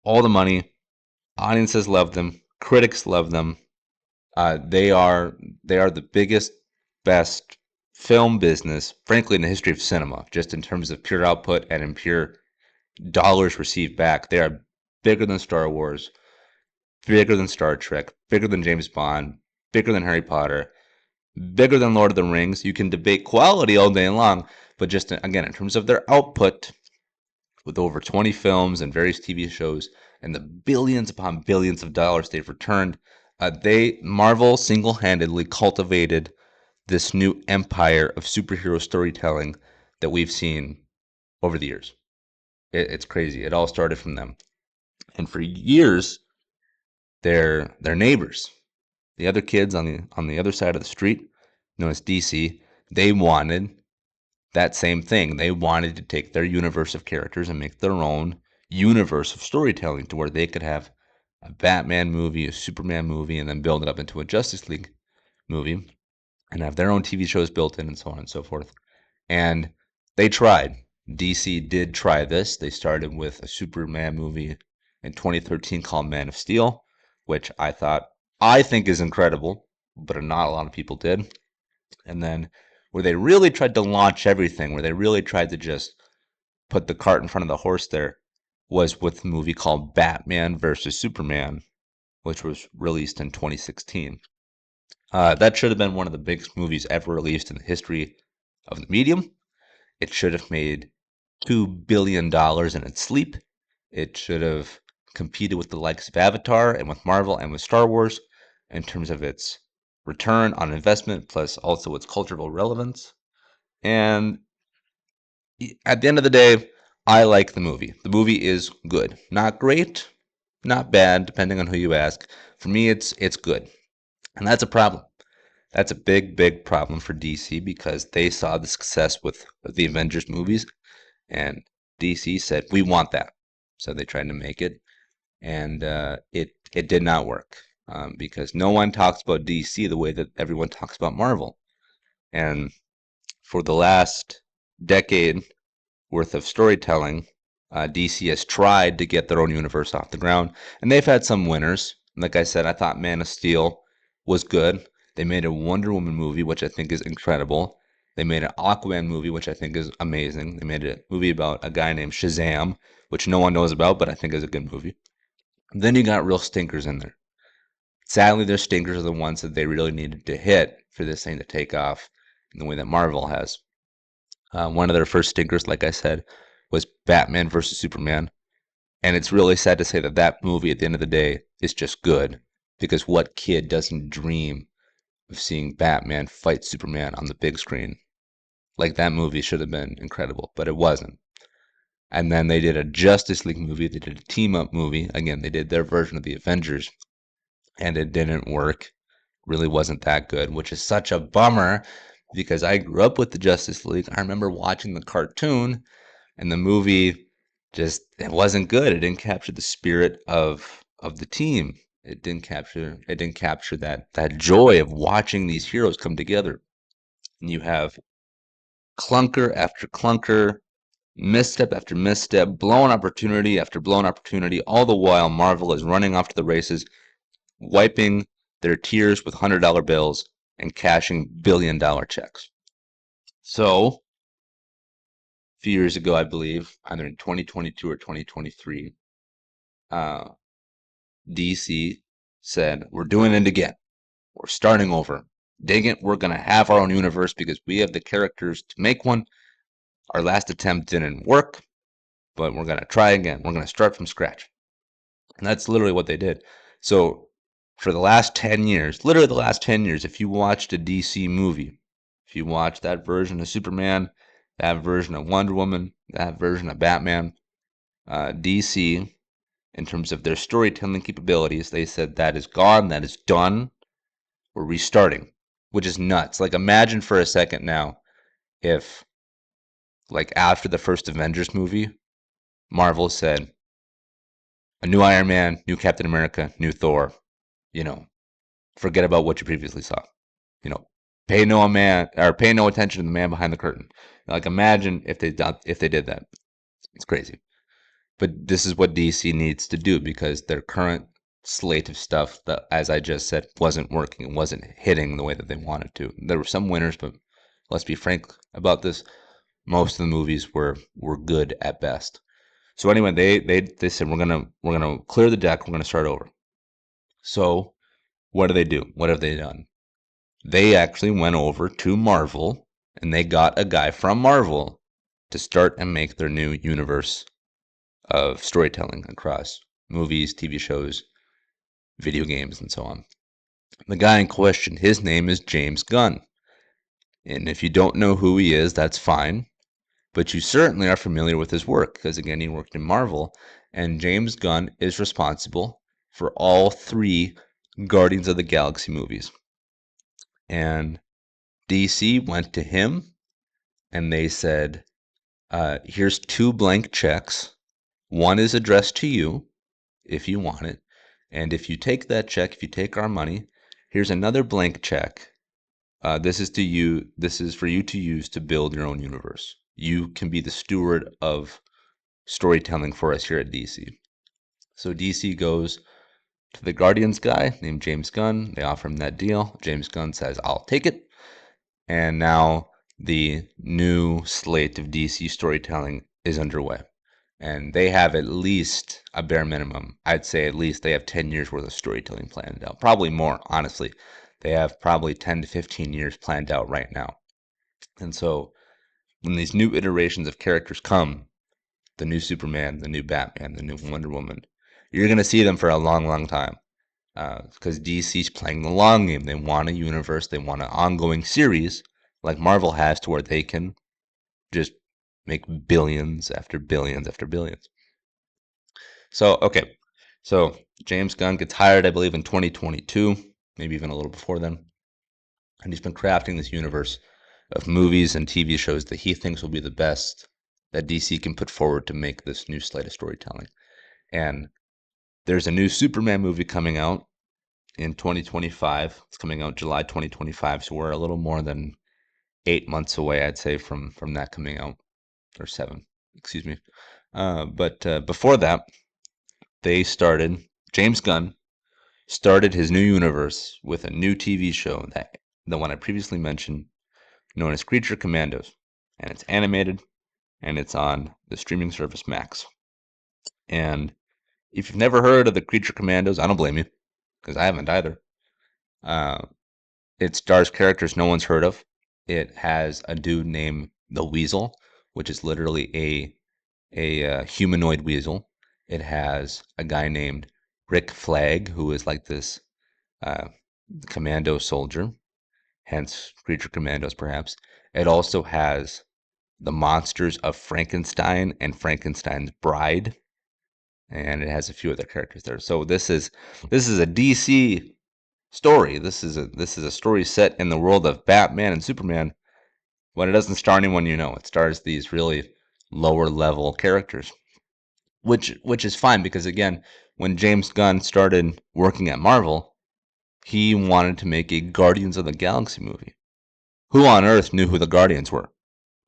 all the money, Audiences love them. Critics love them. They are the biggest, best film business, frankly, in the history of cinema, just in terms of pure output and in pure dollars received back. They are bigger than Star Wars, bigger than Star Trek, bigger than James Bond, bigger than Harry Potter, bigger than Lord of the Rings. You can debate quality all day long, but just again, in terms of their output, with over 20 films and various TV shows and the billions upon billions of dollars they've returned, Marvel single-handedly cultivated this new empire of superhero storytelling that we've seen over the years. It's crazy. It all started from them, and for years, their neighbors, the other kids on the other side of the street, known as DC, they wanted that same thing. They wanted to take their universe of characters and make their own universe of storytelling to where they could have a Batman movie, a Superman movie, and then build it up into a Justice League movie and have their own TV shows built in and so on and so forth. And they tried. DC did try this. They started with a Superman movie in 2013 called Man of Steel, which I think is incredible, but not a lot of people did. And then where they really tried to launch everything, where they really tried to just put the cart in front of the horse there, was with a movie called Batman versus Superman, which was released in 2016. That should have been one of the biggest movies ever released in the history of the medium. It should have made $2 billion in its sleep. It should have competed with the likes of Avatar and with Marvel and with Star Wars in terms of its return on investment, plus also its cultural relevance. And at the end of the day, I like the movie. The movie is good. Not great, not bad, depending on who you ask. For me, it's good. And that's a problem. That's a big, big problem for DC because they saw the success with the Avengers movies, and DC said, "We want that." So they tried to make it, and it did not work because no one talks about DC the way that everyone talks about Marvel. And for the last decade worth of storytelling, DC has tried to get their own universe off the ground, and they've had some winners. Like I said, I thought Man of Steel was good. They made a Wonder Woman movie, which I think is incredible. They made an Aquaman movie, which I think is amazing. They made a movie about a guy named Shazam, which no one knows about, but I think is a good movie. Then you got real stinkers in there. Sadly, their stinkers are the ones that they really needed to hit for this thing to take off in the way that Marvel has. One of their first stinkers, like I said, was Batman versus Superman. And it's really sad to say that that movie, at the end of the day, is just good. Because what kid doesn't dream of seeing Batman fight Superman on the big screen? Like, that movie should have been incredible, but it wasn't. And then they did a Justice League movie. They did a team-up movie. Again, they did their version of the Avengers. And it didn't work. Really wasn't that good, which is such a bummer because I grew up with the Justice League. I remember watching the cartoon, and the movie just it wasn't good. It didn't capture the spirit of the team. It didn't capture that joy of watching these heroes come together. And you have clunker after clunker, misstep after misstep, blown opportunity after blown opportunity, all the while Marvel is running off to the races, wiping their tears with $100 bills and cashing billion-dollar checks. So, a few years ago, I believe, either in 2022 or 2023, DC said, "We're doing it again. We're starting over. Dang it, we're going to have our own universe because we have the characters to make one. Our last attempt didn't work, but we're going to try again. We're going to start from scratch." And that's literally what they did. So, for the last 10 years, literally the last 10 years, if you watched a DC movie, if you watched that version of Superman, that version of Wonder Woman, that version of Batman, DC, in terms of their storytelling capabilities, they said that is gone, that is done, we're restarting, which is nuts. Like, imagine for a second now if, like, after the first Avengers movie, Marvel said, a new Iron Man, new Captain America, new Thor, you know, forget about what you previously saw. You know, pay no attention to the man behind the curtain. Like, imagine if they did that. It's crazy. But this is what DC needs to do because their current slate of stuff that, as I just said, wasn't working. It wasn't hitting the way that they wanted to. There were some winners, but let's be frank about this. Most of the movies were good at best. So anyway, they said we're gonna clear the deck. We're gonna start over. So what do they do? What have they done? They actually went over to Marvel and they got a guy from Marvel to start and make their new universe of storytelling across movies, TV shows, video games, and so on. The guy in question, his name is James Gunn. And if you don't know who he is, that's fine. But you certainly are familiar with his work because, again, he worked in Marvel. And James Gunn is responsible for all 3 Guardians of the Galaxy movies. And DC went to him and they said, here's 2 blank checks. One is addressed to you if you want it. And if you take that check, if you take our money, here's another blank check. This is for you to use to build your own universe. You can be the steward of storytelling for us here at DC. So DC goes to the Guardians guy named James Gunn. They offer him that deal. James Gunn says, I'll take it. And now the new slate of DC storytelling is underway. And they have at least a bare minimum. I'd say at least they have 10 years worth of storytelling planned out. Probably more, honestly. They have probably 10 to 15 years planned out right now. And so when these new iterations of characters come, the new Superman, the new Batman, the new Wonder Woman, you're going to see them for a long, long time. Because DC's playing the long game. They want a universe. They want an ongoing series like Marvel has to where they can just make billions after billions after billions. So, okay. So James Gunn gets hired, I believe, in 2022, maybe even a little before then. And he's been crafting this universe of movies and TV shows that he thinks will be the best that DC can put forward to make this new slate of storytelling. And there's a new Superman movie coming out in 2025. It's coming out July 2025, so we're a little more than 8 months away, I'd say, from that coming out, or 7, excuse me. But before that, James Gunn started his new universe with a new TV show, that the one I previously mentioned, known as Creature Commandos. And it's animated, and it's on the streaming service Max. And if you've never heard of the Creature Commandos, I don't blame you, because I haven't either. It stars characters no one's heard of. It has a dude named the Weasel, which is literally a humanoid weasel. It has a guy named Rick Flag, who is like this commando soldier, hence Creature Commandos, perhaps. It also has the monsters of Frankenstein and Frankenstein's bride, and it has a few other characters there. So this is a DC story. This is a story set in the world of Batman and Superman, but it doesn't star anyone you know. It stars these really lower level characters, which is fine because, again, when James Gunn started working at Marvel, he wanted to make a Guardians of the Galaxy movie. Who on earth knew who the Guardians were?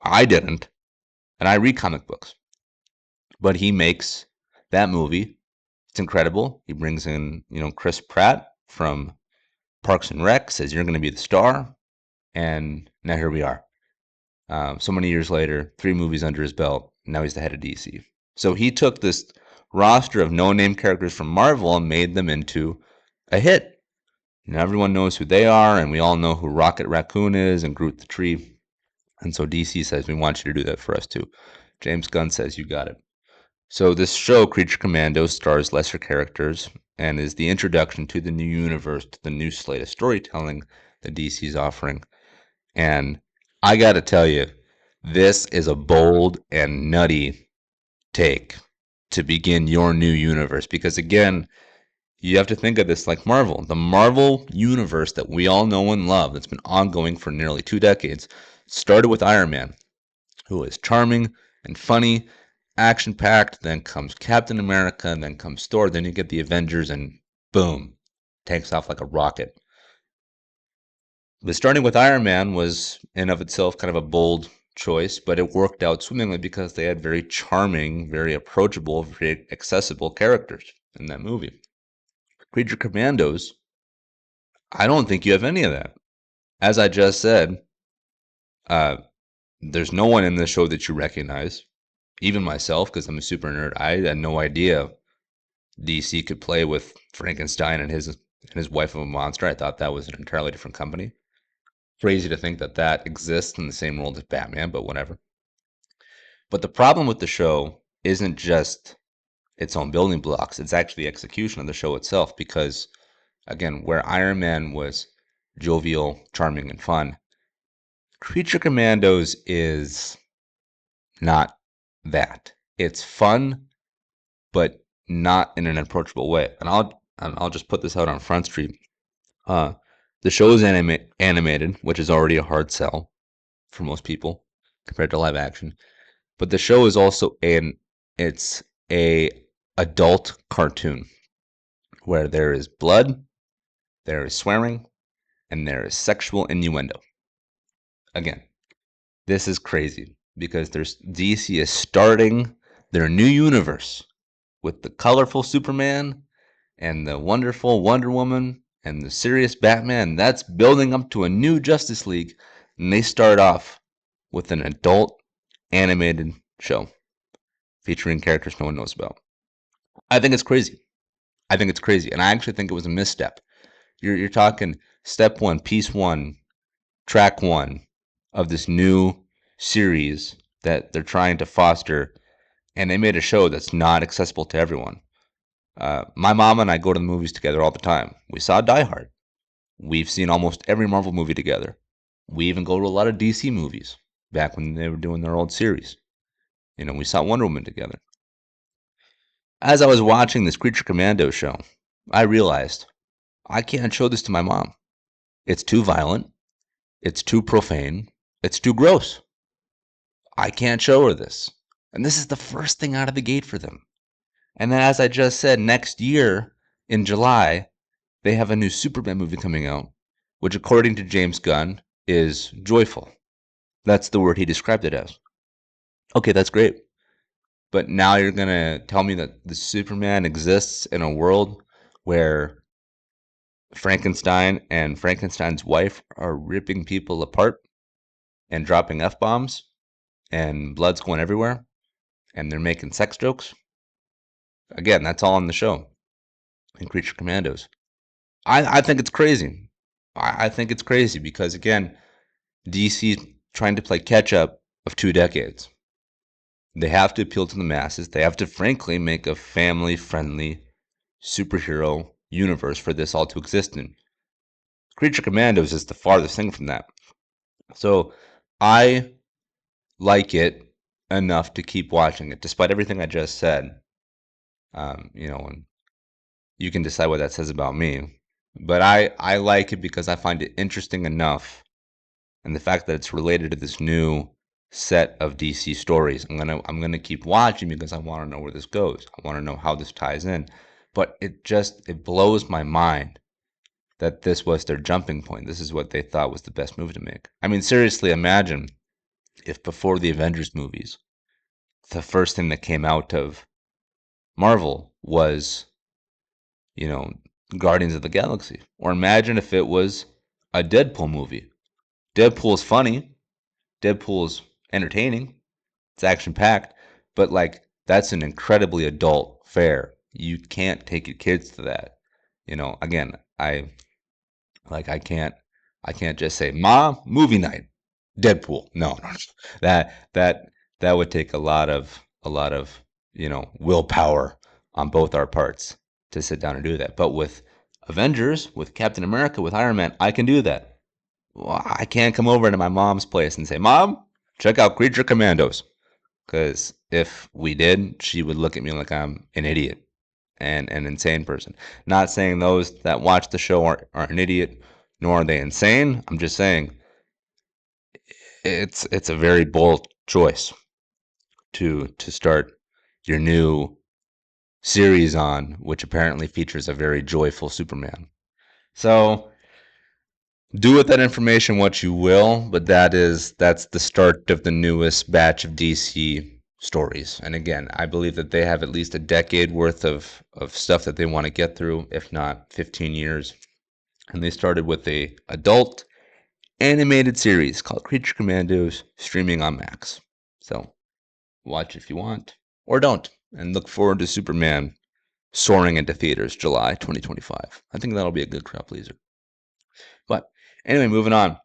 I didn't, and I read comic books. But he makes that movie. It's incredible. He brings in, Chris Pratt from Parks and Rec, says you're going to be the star, and now here we are. So many years later, 3 movies under his belt, now he's the head of DC. So he took this roster of no-name characters from Marvel and made them into a hit. Now everyone knows who they are, and we all know who Rocket Raccoon is and Groot the Tree. And so DC says, we want you to do that for us too. James Gunn says, you got it. So this show, Creature Commandos, stars lesser characters and is the introduction to the new universe, to the new slate of storytelling that DC is offering. And I got to tell you, this is a bold and nutty take to begin your new universe. Because, again, you have to think of this like Marvel. The Marvel universe that we all know and love, that's been ongoing for nearly 2 decades, started with Iron Man, who is charming and funny, action-packed. Then comes Captain America, and then comes Thor. Then you get the Avengers, and boom, takes off like a rocket. But starting with Iron Man was, in of itself, kind of a bold choice, but it worked out swimmingly because they had very charming, very approachable, very accessible characters in that movie. Creature Commandos, I don't think you have any of that. As I just said, there's no one in this show that you recognize. Even myself, because I'm a super nerd, I had no idea DC could play with Frankenstein and his wife of a monster. I thought that was an entirely different company. Crazy to think that that exists in the same world as Batman, but whatever. But the problem with the show isn't just its own building blocks, it's actually the execution of the show itself. Because, again, where Iron Man was jovial, charming, and fun, Creature Commandos is not that. It's fun, but not in an approachable way. And I'll just put this out on Front Street. The show is animated, which is already a hard sell for most people compared to live action. But the show is also it's a adult cartoon where there is blood, there is swearing, and there is sexual innuendo. Again, this is crazy because DC is starting their new universe with the colorful Superman and the wonderful Wonder Woman and the serious Batman. That's building up to a new Justice League, and they start off with an adult animated show featuring characters no one knows about. I think it's crazy. And I actually think it was a misstep. You're talking step one, piece one, track one of this new series that they're trying to foster, and they made a show that's not accessible to everyone. My mom and I go to the movies together all the time. We saw Die Hard. We've seen almost every Marvel movie together. We even go to a lot of DC movies back when they were doing their old series. We saw Wonder Woman together. As I was watching this Creature Commando show, I realized I can't show this to my mom. It's too violent. It's too profane. It's too gross. I can't show her this. And this is the first thing out of the gate for them. And then, as I just said, next year in July, they have a new Superman movie coming out, which, according to James Gunn, is joyful. That's the word he described it as. Okay, that's great. But now you're going to tell me that the Superman exists in a world where Frankenstein and Frankenstein's wife are ripping people apart and dropping F-bombs and blood's going everywhere and they're making sex jokes? Again, that's all on the show in Creature Commandos. I think it's crazy. I think it's crazy because, again, DC's trying to play catch-up of 2 decades. They have to appeal to the masses. They have to, frankly, make a family-friendly superhero universe for this all to exist in. Creature Commandos is the farthest thing from that. So I like it enough to keep watching it, despite everything I just said. And you can decide what that says about me. But I like it because I find it interesting enough, and the fact that it's related to this new set of DC stories. I'm gonna keep watching because I want to know where this goes. I want to know how this ties in. But it blows my mind that this was their jumping point. This is what they thought was the best move to make. I mean, seriously, imagine if before the Avengers movies, the first thing that came out of Marvel was, Guardians of the Galaxy. Or imagine if it was a Deadpool movie. Deadpool's funny. Deadpool's entertaining. It's action-packed. But, that's an incredibly adult fare. You can't take your kids to that. Again, I can't just say, "Mom, movie night, Deadpool." No. That would take a lot of willpower on both our parts to sit down and do that. But with Avengers, with Captain America, with Iron Man, I can do that. Well, I can't come over to my mom's place and say, "Mom, check out Creature Commandos." Because if we did, she would look at me like I'm an idiot and an insane person. Not saying those that watch the show are an idiot, nor are they insane. I'm just saying it's a very bold choice to start your new series on, which apparently features a very joyful Superman. So do with that information what you will, but that's the start of the newest batch of DC stories. And again, I believe that they have at least a decade worth of stuff that they want to get through, if not 15 years. And they started with a adult animated series called Creature Commandos, streaming on Max. So watch if you want, or don't. And look forward to Superman soaring into theaters July 2025. I think that'll be a good crowd pleaser. But anyway, moving on.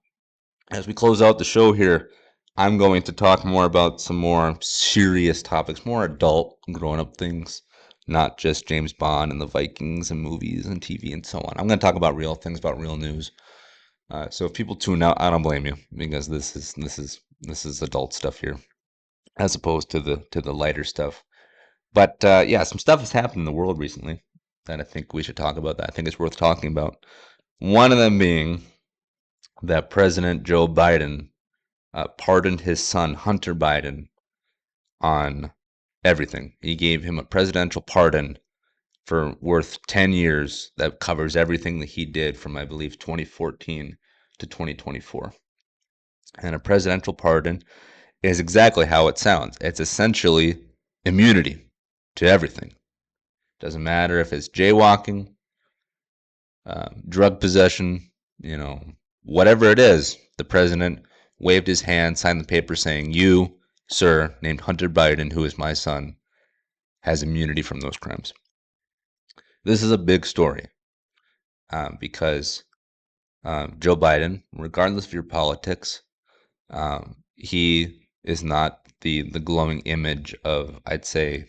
As we close out the show here, I'm going to talk more about some more serious topics, more adult, grown up things, not just James Bond and the Vikings and movies and TV and so on. I'm going to talk about real things, about real news. So if people tune out, I don't blame you, because this is adult stuff here, as opposed to the lighter stuff. But yeah, some stuff has happened in the world recently that I think we should talk about. That I think is worth talking about. One of them being that President Joe Biden pardoned his son Hunter Biden on everything. He gave him a presidential pardon for worth 10 years that covers everything that he did from, I believe, 2014 to 2024. And a presidential pardon is exactly how it sounds. It's essentially immunity to everything. Doesn't matter if it's jaywalking, drug possession, whatever it is. The president waved his hand, signed the paper saying, "You, sir, named Hunter Biden, who is my son, has immunity from those crimes." This is a big story because Joe Biden, regardless of your politics, he is not the glowing image of, I'd say,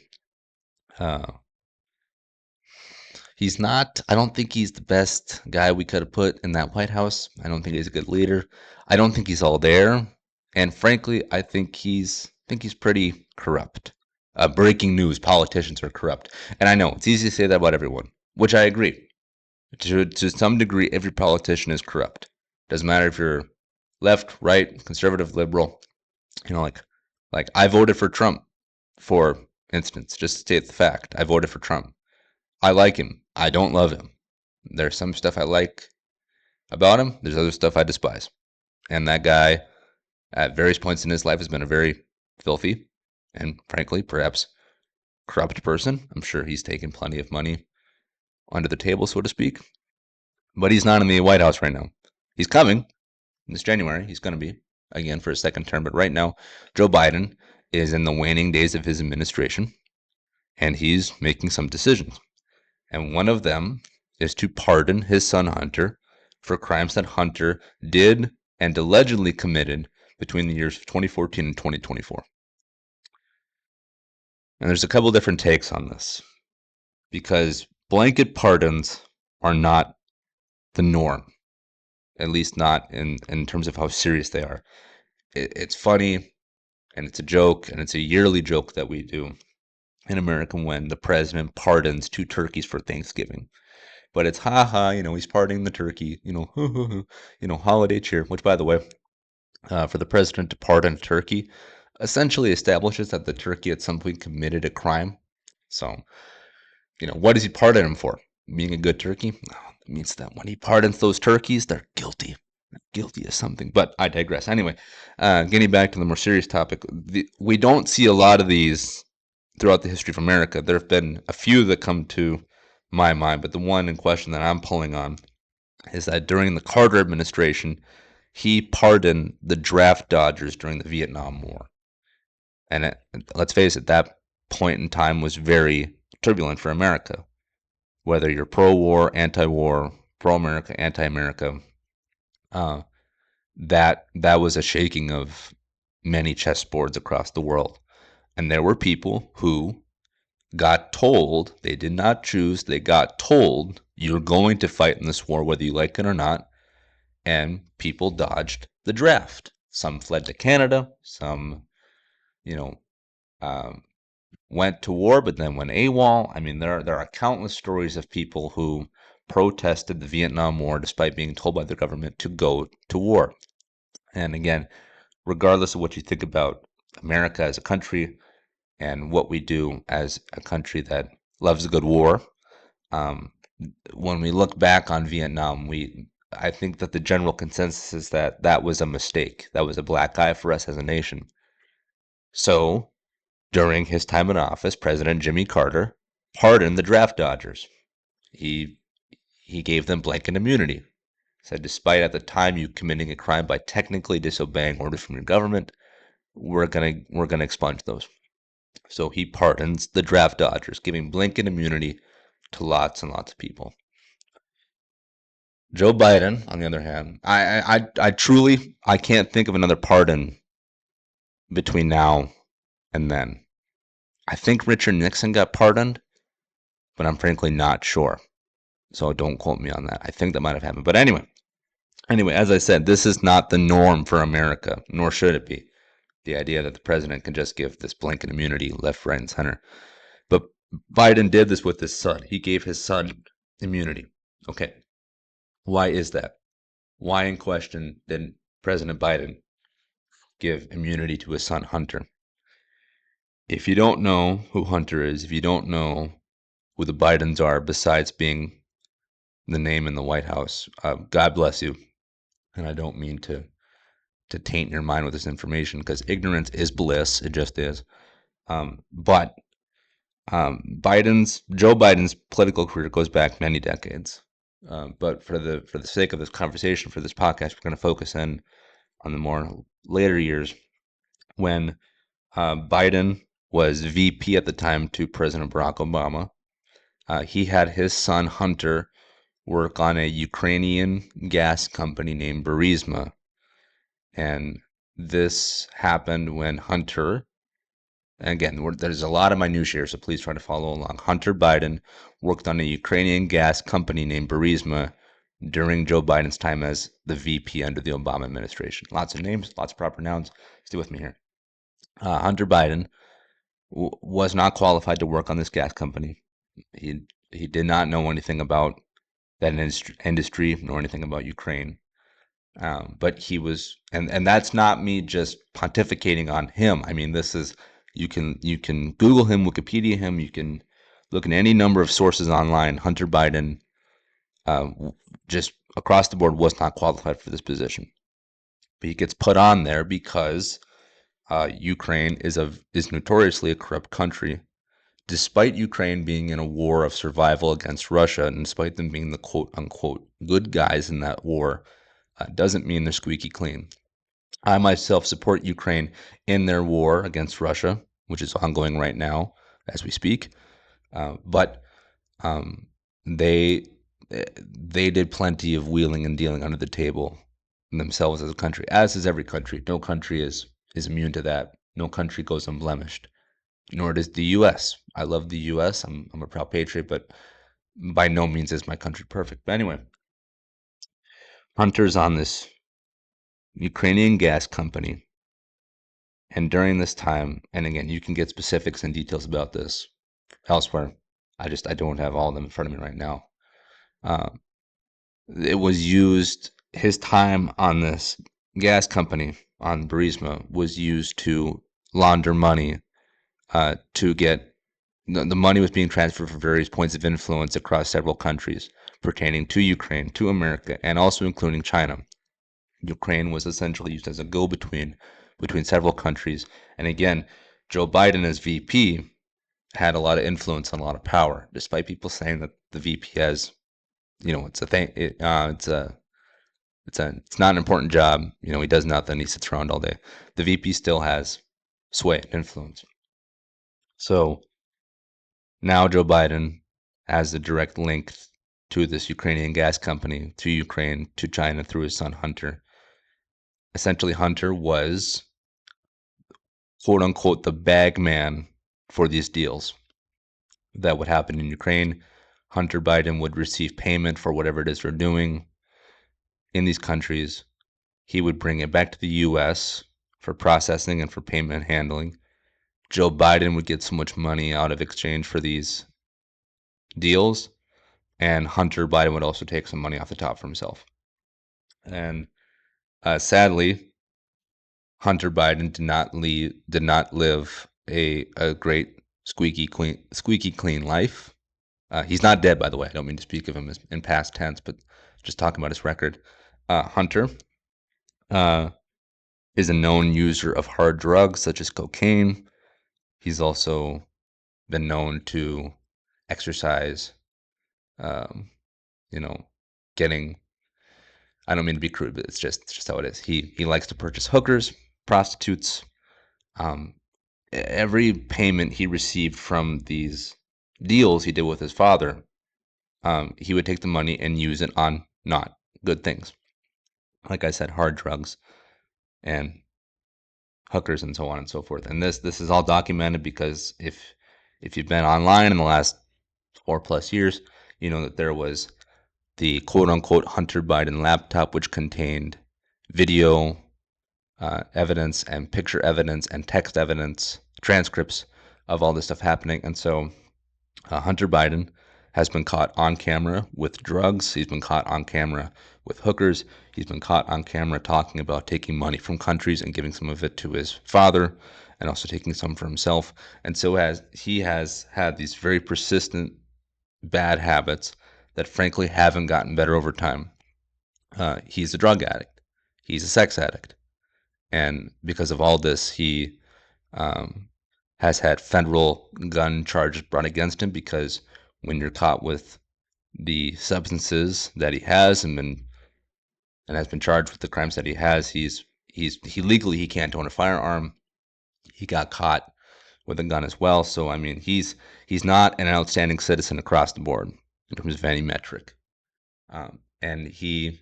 he's not, I don't think he's the best guy we could have put in that White House. I don't think he's a good leader. I don't think he's all there. And frankly, I think he's pretty corrupt. Breaking news, politicians are corrupt. And I know it's easy to say that about everyone, which I agree. To some degree, every politician is corrupt. Doesn't matter if you're left, right, conservative, liberal. Like I voted for Trump, for instance, just to state the fact. I voted for Trump. I like him. I don't love him. There's some stuff I like about him. There's other stuff I despise. And that guy, at various points in his life, has been a very filthy and, frankly, perhaps corrupt person. I'm sure he's taken plenty of money under the table, so to speak. But he's not in the White House right now. He's coming this January. He's going to be again for a second term. But right now, Joe Biden is in the waning days of his administration, and he's making some decisions. And one of them is to pardon his son Hunter for crimes that Hunter did and allegedly committed between the years of 2014 and 2024. And there's a couple different takes on this, because blanket pardons are not the norm, at least not in terms of how serious they are. It's funny, and it's a joke, and it's a yearly joke that we do in America when the president pardons 2 turkeys for Thanksgiving. But it's he's pardoning the turkey, holiday cheer, which, by the way, for the president to pardon a turkey essentially establishes that the turkey at some point committed a crime. So, what does he pardon him for? Being a good turkey? No, it means that when he pardons those turkeys, they're guilty. They're guilty of something. But I digress. Anyway, getting back to the more serious topic, we don't see a lot of these throughout the history of America. There have been a few that come to my mind, but the one in question that I'm pulling on is that during the Carter administration, he pardoned the draft dodgers during the Vietnam War. And let's face it, that point in time was very turbulent for America. Whether you're pro-war, anti-war, pro-America, anti-America, that was a shaking of many chessboards across the world. And there were people who got told, they did not choose, they got told, you're going to fight in this war whether you like it or not. And people dodged the draft. Some fled to Canada, some, went to war, but then went AWOL. I mean, there are countless stories of people who protested the Vietnam War despite being told by the government to go to war. And again, regardless of what you think about America as a country and what we do as a country that loves a good war, when we look back on Vietnam, I think that the general consensus is that that was a mistake. That was a black eye for us as a nation. So during his time in office, President Jimmy Carter pardoned the draft dodgers. He gave them blanket immunity. Said, despite at the time you committing a crime by technically disobeying orders from your government, we're gonna expunge those. So he pardons the draft dodgers, giving blanket immunity to lots and lots of people. Joe Biden, on the other hand, I truly I can't think of another pardon between now and then. I think Richard Nixon got pardoned, but I'm frankly not sure. So don't quote me on that. I think that might have happened. But anyway, as I said, this is not the norm for America, nor should it be. The idea that the president can just give this blanket immunity left, right, and center. But Biden did this with his son. He gave his son immunity. Okay. Why is that? Why in question did President Biden give immunity to his son Hunter? If you don't know who Hunter is, if you don't know who the Bidens are, besides being the name in the White House, God bless you. And I don't mean to taint your mind with this information, because ignorance is bliss. It just is. But Joe Biden's political career goes back many decades. But for the sake of this conversation, for this podcast, we're going to focus in on the more later years when Biden was VP at the time to President Barack Obama. He had his son Hunter work on a Ukrainian gas company named Burisma. And this happened when Hunter, again, there's a lot of minutiae here, so please try to follow along. Hunter Biden worked on a Ukrainian gas company named Burisma during Joe Biden's time as the VP under the Obama administration. Lots of names, lots of proper nouns. Stay with me here. Hunter Biden was not qualified to work on this gas company. He did not know anything about that industry nor anything about Ukraine. But he was, and that's not me just pontificating on him. I mean, this is, you can Google him, Wikipedia him, you can look at any number of sources online. Hunter Biden, just across the board, was not qualified for this position. But he gets put on there because Ukraine is notoriously a corrupt country. Despite Ukraine being in a war of survival against Russia, and despite them being the quote unquote good guys in that war, doesn't mean they're squeaky clean. I myself support Ukraine in their war against Russia, which is ongoing right now as we speak. But they did plenty of wheeling and dealing under the table themselves as a country, as is every country. No country is immune to that. No country goes unblemished, nor does the U.S. I love the U.S. I'm a proud patriot, but by no means is my country perfect. But anyway, Hunter's on this Ukrainian gas company. And during this time, and again, you can get specifics and details about this elsewhere. I don't have all of them in front of me right now. It was used, his time on this gas company on Burisma was used to launder money, to get, the money was being transferred from various points of influence across several countries pertaining to Ukraine, to America, and also including China. Ukraine was essentially used as a go-between between several countries. And again, Joe Biden as VP had a lot of influence and a lot of power, despite people saying that the VP has, it's a thing. It's not an important job. He does nothing. He sits around all day. The VP still has sway and influence. So now Joe Biden has a direct link to this Ukrainian gas company, to Ukraine, to China through his son Hunter. Essentially, Hunter was, quote unquote, the bag man for these deals that would happen in Ukraine. Hunter Biden would receive payment for whatever it is they're doing in these countries. He would bring it back to the U.S. for processing and for payment handling. Joe Biden would get so much money out of exchange for these deals, and Hunter Biden would also take some money off the top for himself. And sadly, Hunter Biden did not live a great squeaky clean life. He's not dead, by the way. I don't mean to speak of him in past tense, but just talking about his record. Hunter is a known user of hard drugs such as cocaine, He's also been known to exercise, um, you know, getting. I don't mean to be crude, but it's just how it is. He likes to purchase hookers, prostitutes. Um, every payment he received from these deals he did with his father, he would take the money and use it on not good things. Like I said, hard drugs and hookers and so on and so forth. And this is all documented because if you've been online in the last 4+ years, you know that there was the quote unquote Hunter Biden laptop, which contained video evidence and picture evidence and text evidence, transcripts of all this stuff happening. And so Hunter Biden has been caught on camera with drugs. He's been caught on camera with hookers. He's been caught on camera talking about taking money from countries and giving some of it to his father and also taking some for himself. And so he has had these very persistent bad habits that frankly haven't gotten better over time. He's a drug addict. He's a sex addict. And because of all this, he um, has had federal gun charges brought against him because when you're caught with the substances that he has and has been charged with the crimes that he has, he legally he can't own a firearm. He got caught with a gun as well. So I mean, he's not an outstanding citizen across the board in terms of any metric. And he's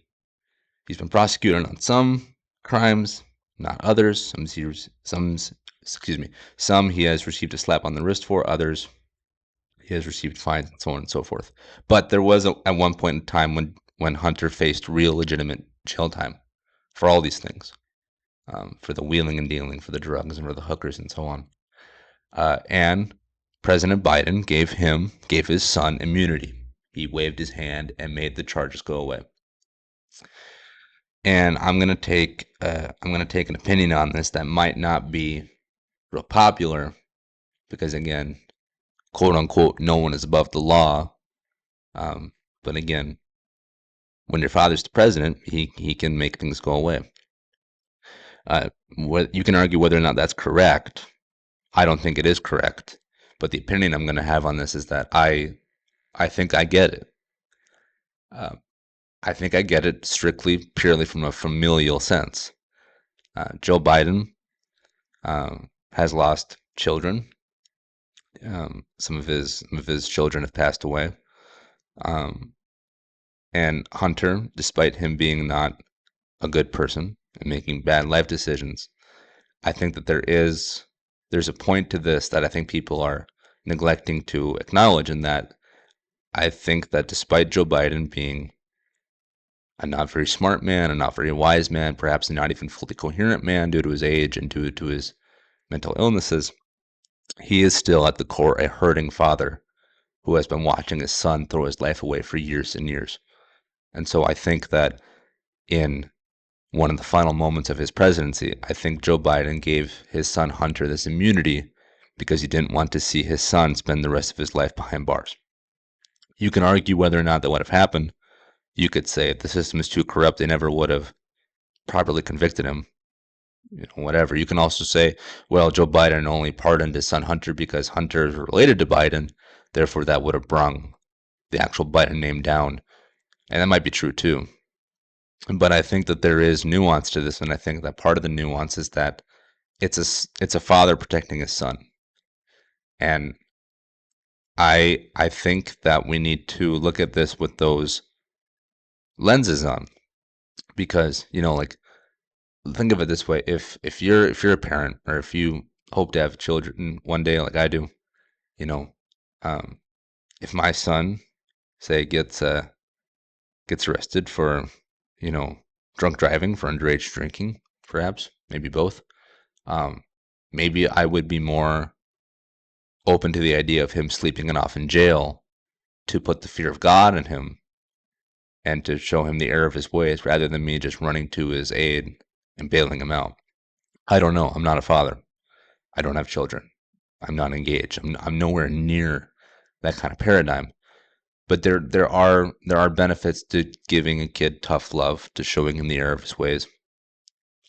been prosecuted on some crimes, not others. Some he has received a slap on the wrist for. Others he has received fines and so on and so forth. But there was at one point in time when Hunter faced real legitimate jail time for all these things, for the wheeling and dealing, for the drugs and for the hookers and so on. And President Biden gave his son immunity. He waved his hand and made the charges go away. And I'm gonna take an opinion on this that might not be real popular because again, quote unquote, no one is above the law. But again, when your father's the president, he can make things go away. You can argue whether or not that's correct. I don't think it is correct, but the opinion I'm going to have on this is that I think I get it. I think I get it strictly, purely from a familial sense. Joe Biden has lost children. Some of his children have passed away. And Hunter, despite him being not a good person and making bad life decisions, I think that there's a point to this that I think people are neglecting to acknowledge, and that I think that despite Joe Biden being a not very smart man, a not very wise man, perhaps not even fully coherent man due to his age and due to his mental illnesses, he is still at the core a hurting father who has been watching his son throw his life away for years and years. And so I think that in one of the final moments of his presidency, I think Joe Biden gave his son Hunter this immunity because he didn't want to see his son spend the rest of his life behind bars. You can argue whether or not that would have happened. You could say if the system is too corrupt, they never would have properly convicted him. Whatever. You can also say, well, Joe Biden only pardoned his son Hunter because Hunter is related to Biden, therefore that would have brung the actual Biden name down. And that might be true too. But I think that there is nuance to this, and I think that part of the nuance is that it's a father protecting his son. And I think that we need to look at this with those lenses on, because like think of it this way: if you're a parent, or if you hope to have children one day, like I do, you know, if my son, say, gets arrested for drunk driving, for underage drinking, perhaps maybe both, maybe I would be more open to the idea of him sleeping it off in jail to put the fear of God in him and to show him the error of his ways, rather than me just running to his aid and bailing him out. I don't know. I'm not a father. I don't have children. I'm not engaged. I'm nowhere near that kind of paradigm. But there are benefits to giving a kid tough love, to showing him the error of his ways.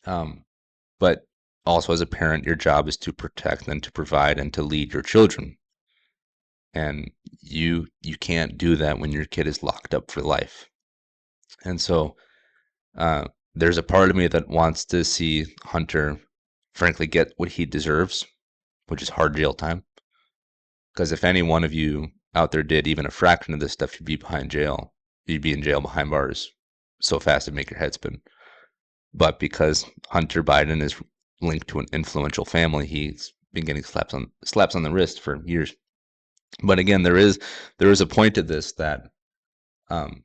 But also as a parent, your job is to protect and to provide and to lead your children. And you can't do that when your kid is locked up for life. And so there's a part of me that wants to see Hunter, frankly, get what he deserves, which is hard jail time. Because if any one of you out there did even a fraction of this stuff, you'd be behind jail. You'd be in jail behind bars so fast it'd make your head spin. But because Hunter Biden is linked to an influential family, he's been getting slaps on the wrist for years. But again, there is a point to this that um,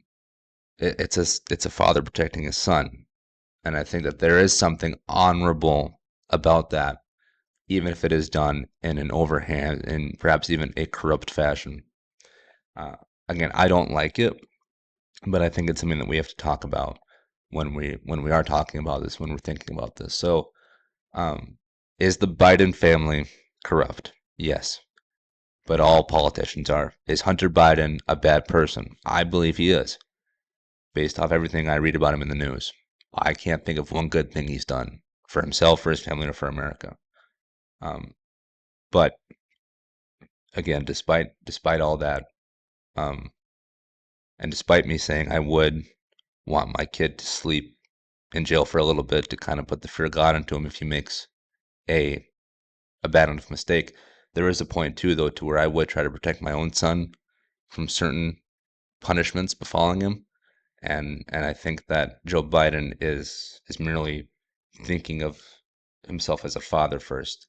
it's a father protecting his son, and I think that there is something honorable about that, even if it is done in an overhand and perhaps even a corrupt fashion. Uh, Again, I don't like it, but I think it's something that we have to talk about when we are talking about this, when we're thinking about this. So, is the Biden family corrupt? Yes, but all politicians are. Is Hunter Biden a bad person? I believe he is, based off everything I read about him in the news. I can't think of one good thing he's done for himself, for his family, or for America. Um, but again, despite all that, um, and despite me saying I would want my kid to sleep in jail for a little bit to kind of put the fear of God into him if he makes a a bad enough mistake, there is a point too, though, to where I would try to protect my own son from certain punishments befalling him. And I think that Joe Biden is merely thinking of himself as a father first,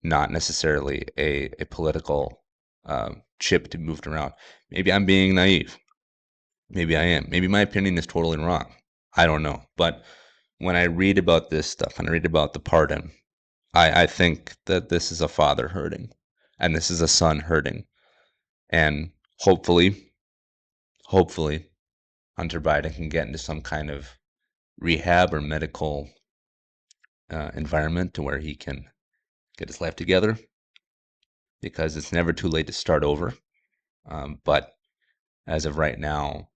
not necessarily a political chip to be moved around. Maybe I'm being naive. Maybe I am. Maybe my opinion is totally wrong. I don't know. But when I read about this stuff and I read about the pardon, I think that this is a father hurting and this is a son hurting. And hopefully, Hunter Biden can get into some kind of rehab or medical environment to where he can get his life together, because it's never too late to start over. But as of right now,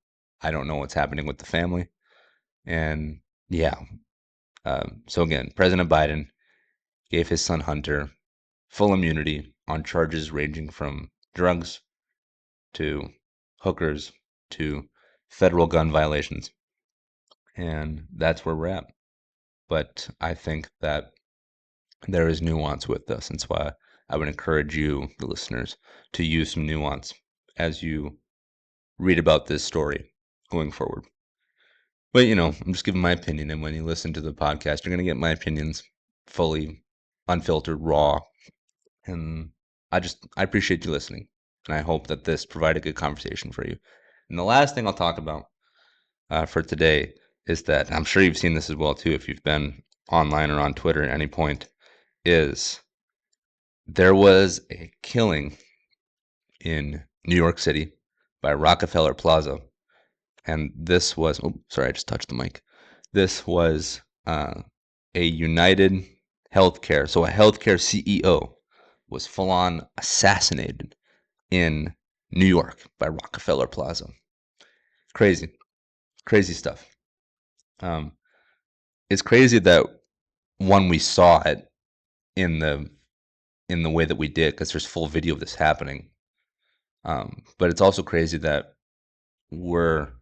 I don't know what's happening with the family. And yeah, so again, President Biden gave his son Hunter full immunity on charges ranging from drugs to hookers to federal gun violations. And that's where we're at. But I think that there is nuance with this. And that's why I would encourage you, the listeners, to use some nuance as you read about this story going forward. But, I'm just giving my opinion. And when you listen to the podcast, you're going to get my opinions fully unfiltered, raw. And I appreciate you listening. And I hope that this provided a good conversation for you. And the last thing I'll talk about for today is that I'm sure you've seen this as well, too, if you've been online or on Twitter at any point, is there was a killing in New York City by Rockefeller Plaza. And this was, oh, sorry, I just touched the mic. This was a United Healthcare. So a healthcare CEO was full on assassinated in New York by Rockefeller Plaza. Crazy, crazy stuff. It's crazy that we saw it in the way that we did, because there's full video of this happening. But it's also crazy that we're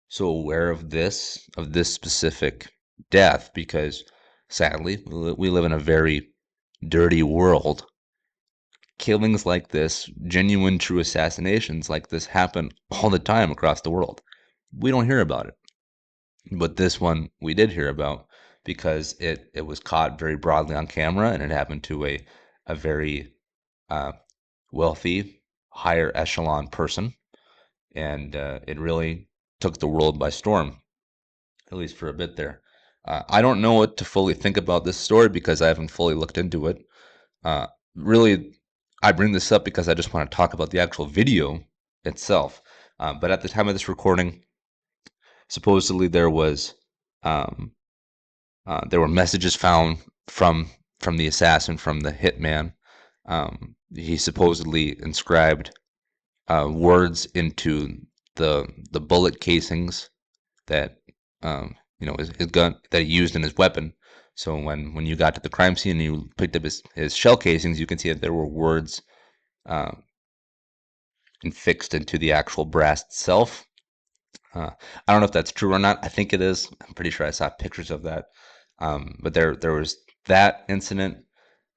so aware of this specific death, because sadly we live in a very dirty world. Killings like this, genuine true assassinations like this, happen all the time across the world. We don't hear about it, but this one we did hear about, because it was caught very broadly on camera, and it happened to a very uh, wealthy, higher echelon person, and it really took the world by storm, at least for a bit there. I don't know what to fully think about this story because I haven't fully looked into it. Really, I bring this up because I just want to talk about the actual video itself. But at the time of this recording, supposedly there were messages found from the assassin, from the hitman. He supposedly inscribed words into the bullet casings that his gun that he used in his weapon. So when you got to the crime scene and you picked up his shell casings, you can see that there were words uh, fixed into the actual brass itself. I don't know if that's true or not. I think it is. I'm pretty sure I saw pictures of that. But there was that incident,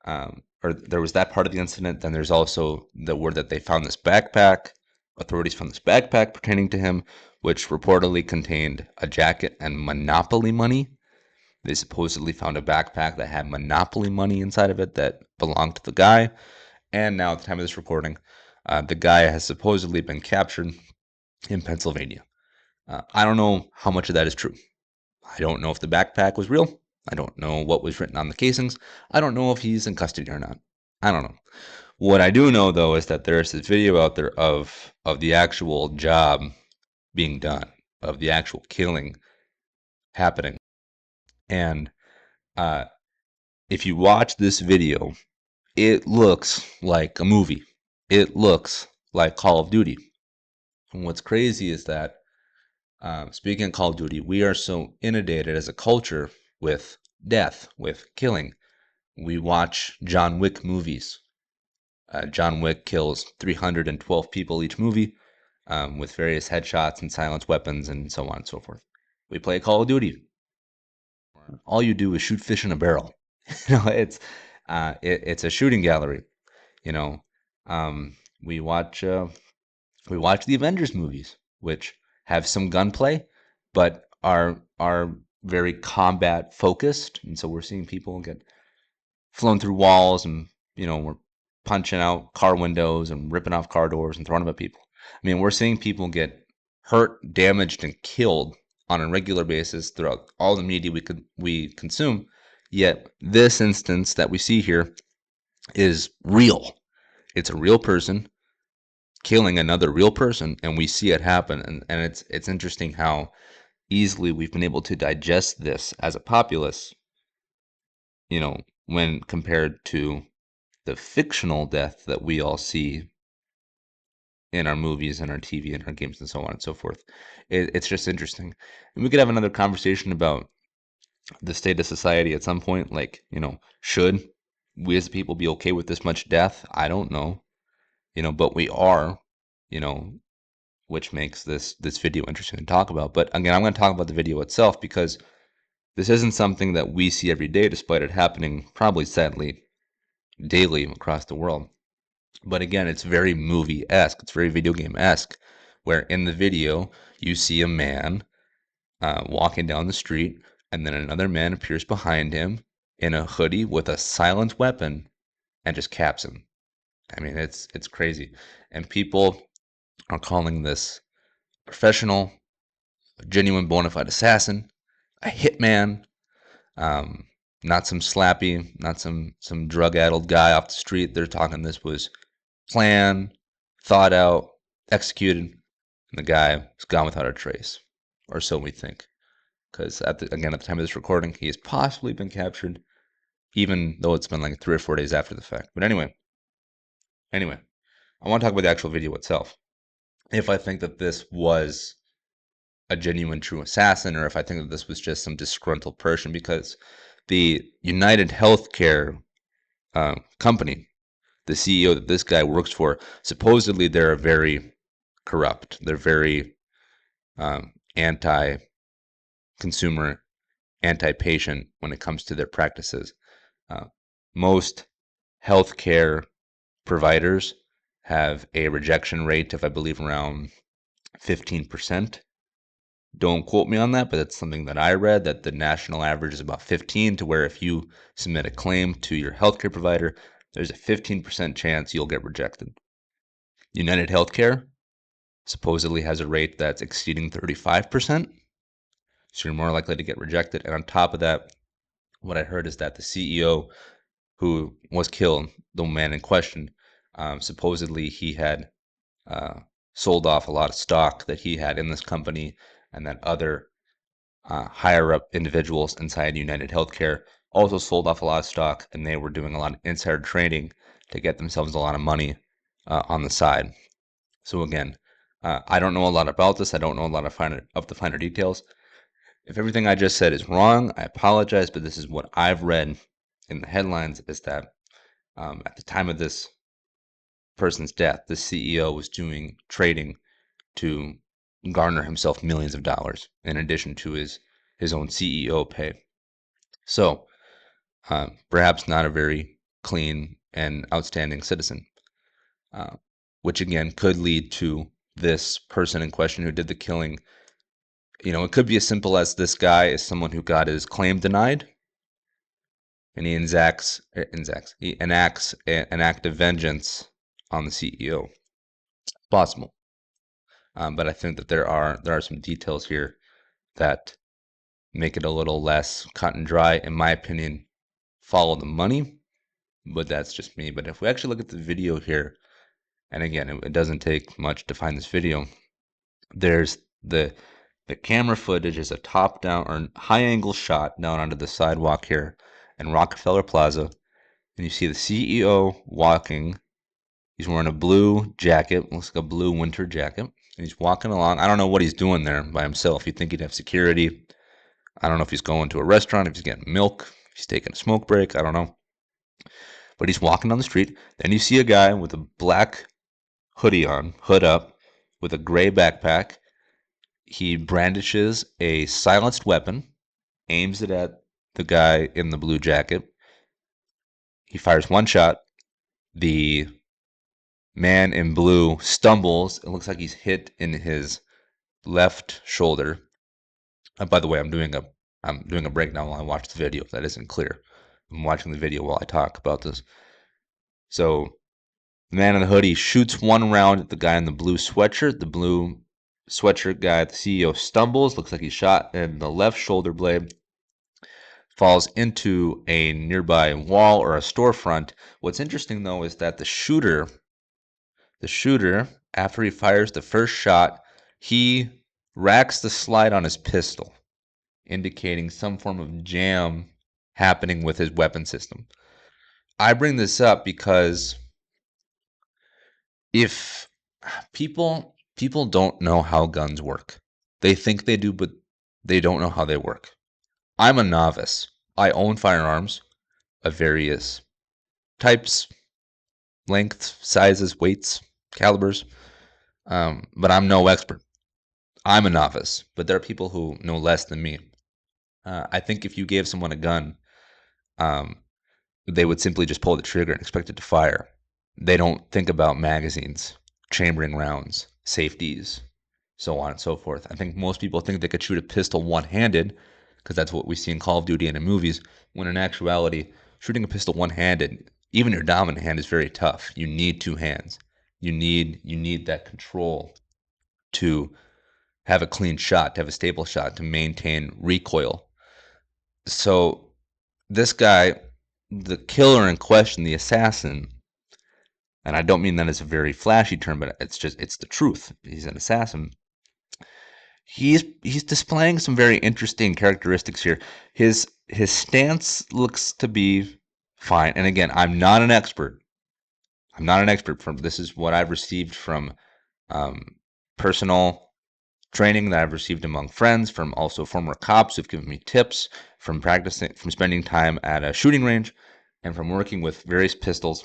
or there was that part of the incident. Then there's also the word that they found this backpack. Authorities found this backpack pertaining to him, which reportedly contained a jacket and Monopoly money. They supposedly found a backpack that had Monopoly money inside of it that belonged to the guy. And now, at the time of this recording, the guy has supposedly been captured in Pennsylvania. I don't know how much of that is true. I don't know if the backpack was real. I don't know what was written on the casings. I don't know if he's in custody or not. I don't know. What I do know though is that there's this video out there of the actual job being done, of the actual killing happening. And uh, if you watch this video, it looks like a movie. It looks like Call of Duty. And what's crazy is that speaking of Call of Duty, we are so inundated as a culture with death, with killing. We watch John Wick movies. John Wick kills 312 people each movie with various headshots and silenced weapons and so on and so forth. We play Call of Duty. All you do is shoot fish in a barrel. It's a shooting gallery. You know, um, we watch the Avengers movies, which have some gunplay, but are very combat focused, and so we're seeing people get flown through walls, and we're punching out car windows and ripping off car doors and throwing them at people. I mean, we're seeing people get hurt, damaged, and killed on a regular basis throughout all the media we consume. Yet this instance that we see here is real. It's a real person killing another real person, and we see it happen. And it's interesting how easily we've been able to digest this as a populace, when compared to the fictional death that we all see in our movies and our TV and our games and so on and so forth. It's just interesting. And we could have another conversation about the state of society at some point. Like, should we as people be okay with this much death? I don't know. But we are, you know, which makes this video interesting to talk about. But again, I'm going to talk about the video itself because this isn't something that we see every day, despite it happening probably sadly daily across the world. But again, it's very movie-esque. It's very video game-esque, where in the video you see a man walking down the street, and then another man appears behind him in a hoodie with a silent weapon and just caps him. I mean, it's crazy, and people are calling this professional, a genuine bona fide assassin, a hitman, um, not some slappy, not some drug-addled guy off the street. They're talking this was planned, thought out, executed, and the guy is gone without a trace, or so we think. Because at the time of this recording, he has possibly been captured, even though it's been like 3 or 4 days after the fact. But anyway, I want to talk about the actual video itself. If I think that this was a genuine true assassin, or if I think that this was just some disgruntled person, because the United Healthcare company, the CEO that this guy works for, supposedly they're very corrupt. They're very anti-consumer, anti-patient when it comes to their practices. Most healthcare providers have a rejection rate of, I believe, around 15%. Don't quote me on that, but that's something that I read, that the national average is about 15, to where if you submit a claim to your healthcare provider, there's a 15% chance you'll get rejected. United Healthcare supposedly has a rate that's exceeding 35%, so you're more likely to get rejected. And on top of that, what I heard is that the CEO who was killed, the man in question, supposedly he had sold off a lot of stock that he had in this company, and that other higher up individuals inside United Healthcare also sold off a lot of stock, and they were doing a lot of insider trading to get themselves a lot of money on the side. So again, I don't know a lot about this. I don't know a lot of the finer details. If everything I just said is wrong, I apologize, but this is what I've read in the headlines, is that at the time of this person's death, the CEO was doing trading to garner himself millions of dollars in addition to his own CEO pay. So perhaps not a very clean and outstanding citizen, which again could lead to this person in question who did the killing. It could be as simple as this guy is someone who got his claim denied, and he enacts an act of vengeance on the CEO. Possible. But I think that there are some details here that make it a little less cut and dry. In my opinion, follow the money, but that's just me. But if we actually look at the video here, and again, it doesn't take much to find this video. There's the camera footage is a top-down or high-angle shot down onto the sidewalk here in Rockefeller Plaza, and you see the CEO walking. He's wearing a blue jacket, looks like a blue winter jacket, and he's walking along. I don't know what he's doing there by himself. You'd think he'd have security. I don't know if he's going to a restaurant, if he's getting milk, if he's taking a smoke break. I don't know. But he's walking down the street. Then you see a guy with a black hoodie on, hood up, with a gray backpack. He brandishes a silenced weapon, aims it at the guy in the blue jacket. He fires one shot. The man in blue stumbles. It looks like he's hit in his left shoulder. By the way, I'm doing a breakdown while I watch the video. If that isn't clear, I'm watching the video while I talk about this. So the man in the hoodie shoots one round at the guy in the blue sweatshirt. The blue sweatshirt guy, the CEO, stumbles. Looks like he's shot in the left shoulder blade. Falls into a nearby wall or a storefront. What's interesting, though, is that the shooter, after he fires the first shot, he racks the slide on his pistol, indicating some form of jam happening with his weapon system. I bring this up because if people don't know how guns work. They think they do, but they don't know how they work. I'm a novice. I own firearms of various types, lengths, sizes, weights, calibers, but I'm no expert. I'm a novice, but there are people who know less than me. I think if you gave someone a gun, they would simply just pull the trigger and expect it to fire. They don't think about magazines, chambering rounds, safeties, so on and so forth. I think most people think they could shoot a pistol one-handed because that's what we see in Call of Duty and in movies, when in actuality, shooting a pistol one-handed, even your dominant hand, is very tough. You need two hands. You need that control to have a clean shot, to have a stable shot, to maintain recoil. So this guy, the killer in question, the assassin, and I don't mean that as a very flashy term, but it's the truth. He's an assassin. He's displaying some very interesting characteristics here. His stance looks to be fine. And again, I'm not an expert. This is what I've received from personal training that I've received among friends, from also former cops who've given me tips, from practicing, from spending time at a shooting range, and from working with various pistols.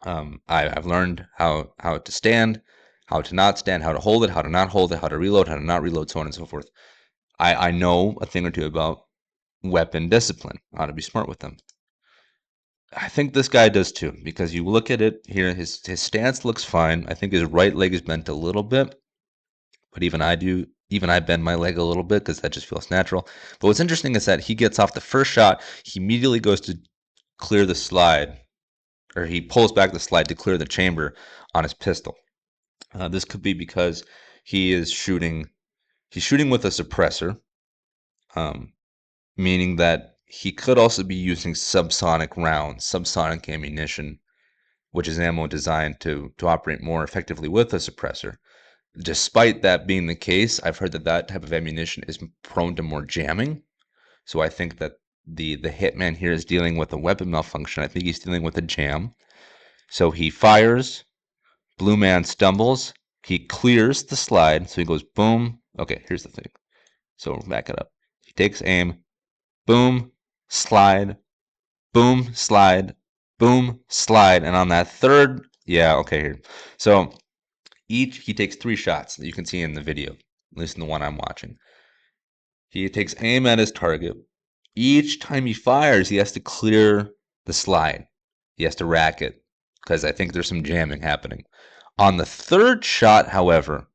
I've learned how to stand, how to not stand, how to hold it, how to not hold it, how to reload, how to not reload, so on and so forth. I know a thing or two about weapon discipline, how to be smart with them. I think this guy does too, because you look at it here, his stance looks fine. I think his right leg is bent a little bit, but even I bend my leg a little bit because that just feels natural. But what's interesting is that he gets off the first shot, he immediately goes to clear the slide, or he pulls back the slide to clear the chamber on his pistol. This could be because he's shooting with a suppressor, meaning that he could also be using subsonic rounds, subsonic ammunition, which is ammo designed to operate more effectively with a suppressor. Despite that being the case, I've heard that type of ammunition is prone to more jamming. So I think that the hitman here is dealing with a weapon malfunction. I think he's dealing with a jam. So he fires, blue man stumbles, he clears the slide, so he goes boom. Okay, here's the thing. So back it up. takes aim, boom, slide, boom, slide, boom, slide. And on that third, yeah, okay, here. So he takes 3 shots that you can see in the video, at least in the one I'm watching. He takes aim at his target. Each time he fires, he has to clear the slide. He has to rack it because I think there's some jamming happening. On the third shot, however,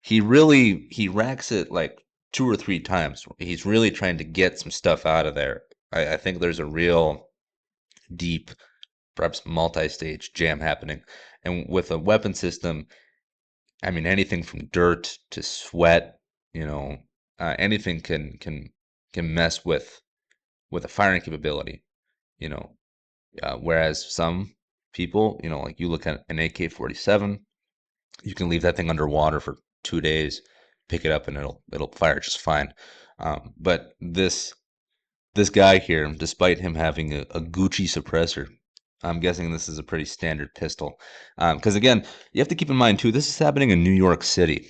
he racks it like 2 or 3 times. He's really trying to get some stuff out of there. I think there's a real deep, perhaps multi-stage jam happening. And with a weapon system, I mean, anything from dirt to sweat, anything can mess with a firing capability, you know. Whereas some people, like you look at an AK-47, you can leave that thing underwater for 2 days, pick it up, and it'll fire just fine. But this guy here, despite him having a Gucci suppressor, I'm guessing this is a pretty standard pistol. Because again, you have to keep in mind too, this is happening in New York City,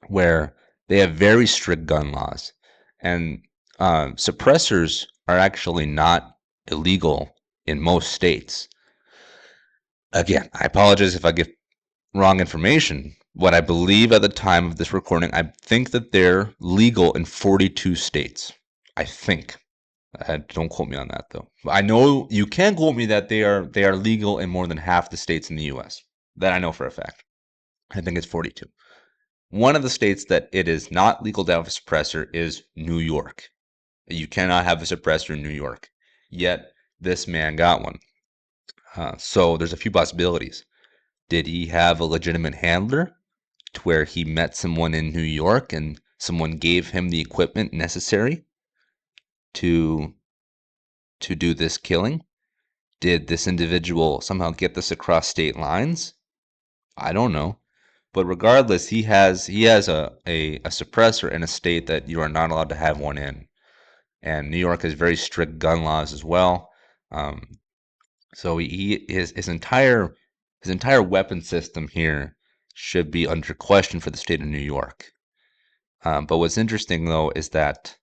where they have very strict gun laws, and suppressors are actually not illegal in most states. Again, I apologize if I give wrong information. What I believe at the time of this recording, I think that they're legal in 42 states. I think. Don't quote me on that though. I know you can quote me that they are legal in more than half the states in the U.S. That I know for a fact. I think it's 42. One of the states that it is not legal to have a suppressor is New York. You cannot have a suppressor in New York. Yet this man got one. So there's a few possibilities. Did he have a legitimate handler to where he met someone in New York and someone gave him the equipment necessary to do this killing? Did this individual somehow get this across state lines? I don't know. But regardless, he has a suppressor in a state that you are not allowed to have one in. And New York has very strict gun laws as well. So his entire weapon system here should be under question for the state of New York. But what's interesting though is that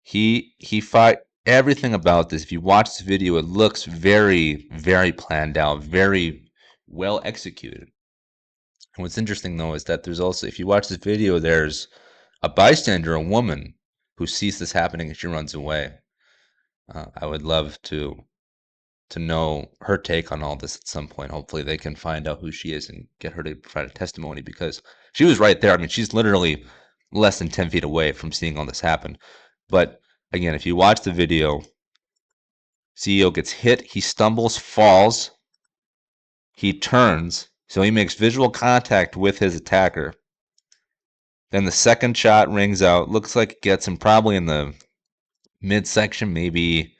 he fought everything about this. If you watch the video, it looks very, very planned out, very well executed. And what's interesting though is that there's also, if you watch this video, there's a bystander, a woman, who sees this happening and she runs away. I would love to know her take on all this at some point. Hopefully they can find out who she is and get her to provide a testimony, because she was right there. I mean, she's literally less than 10 feet away from seeing all this happen. But again, if you watch the video, CEO gets hit, he stumbles, falls, he turns, so he makes visual contact with his attacker. Then the second shot rings out. Looks like it gets him probably in the midsection, maybe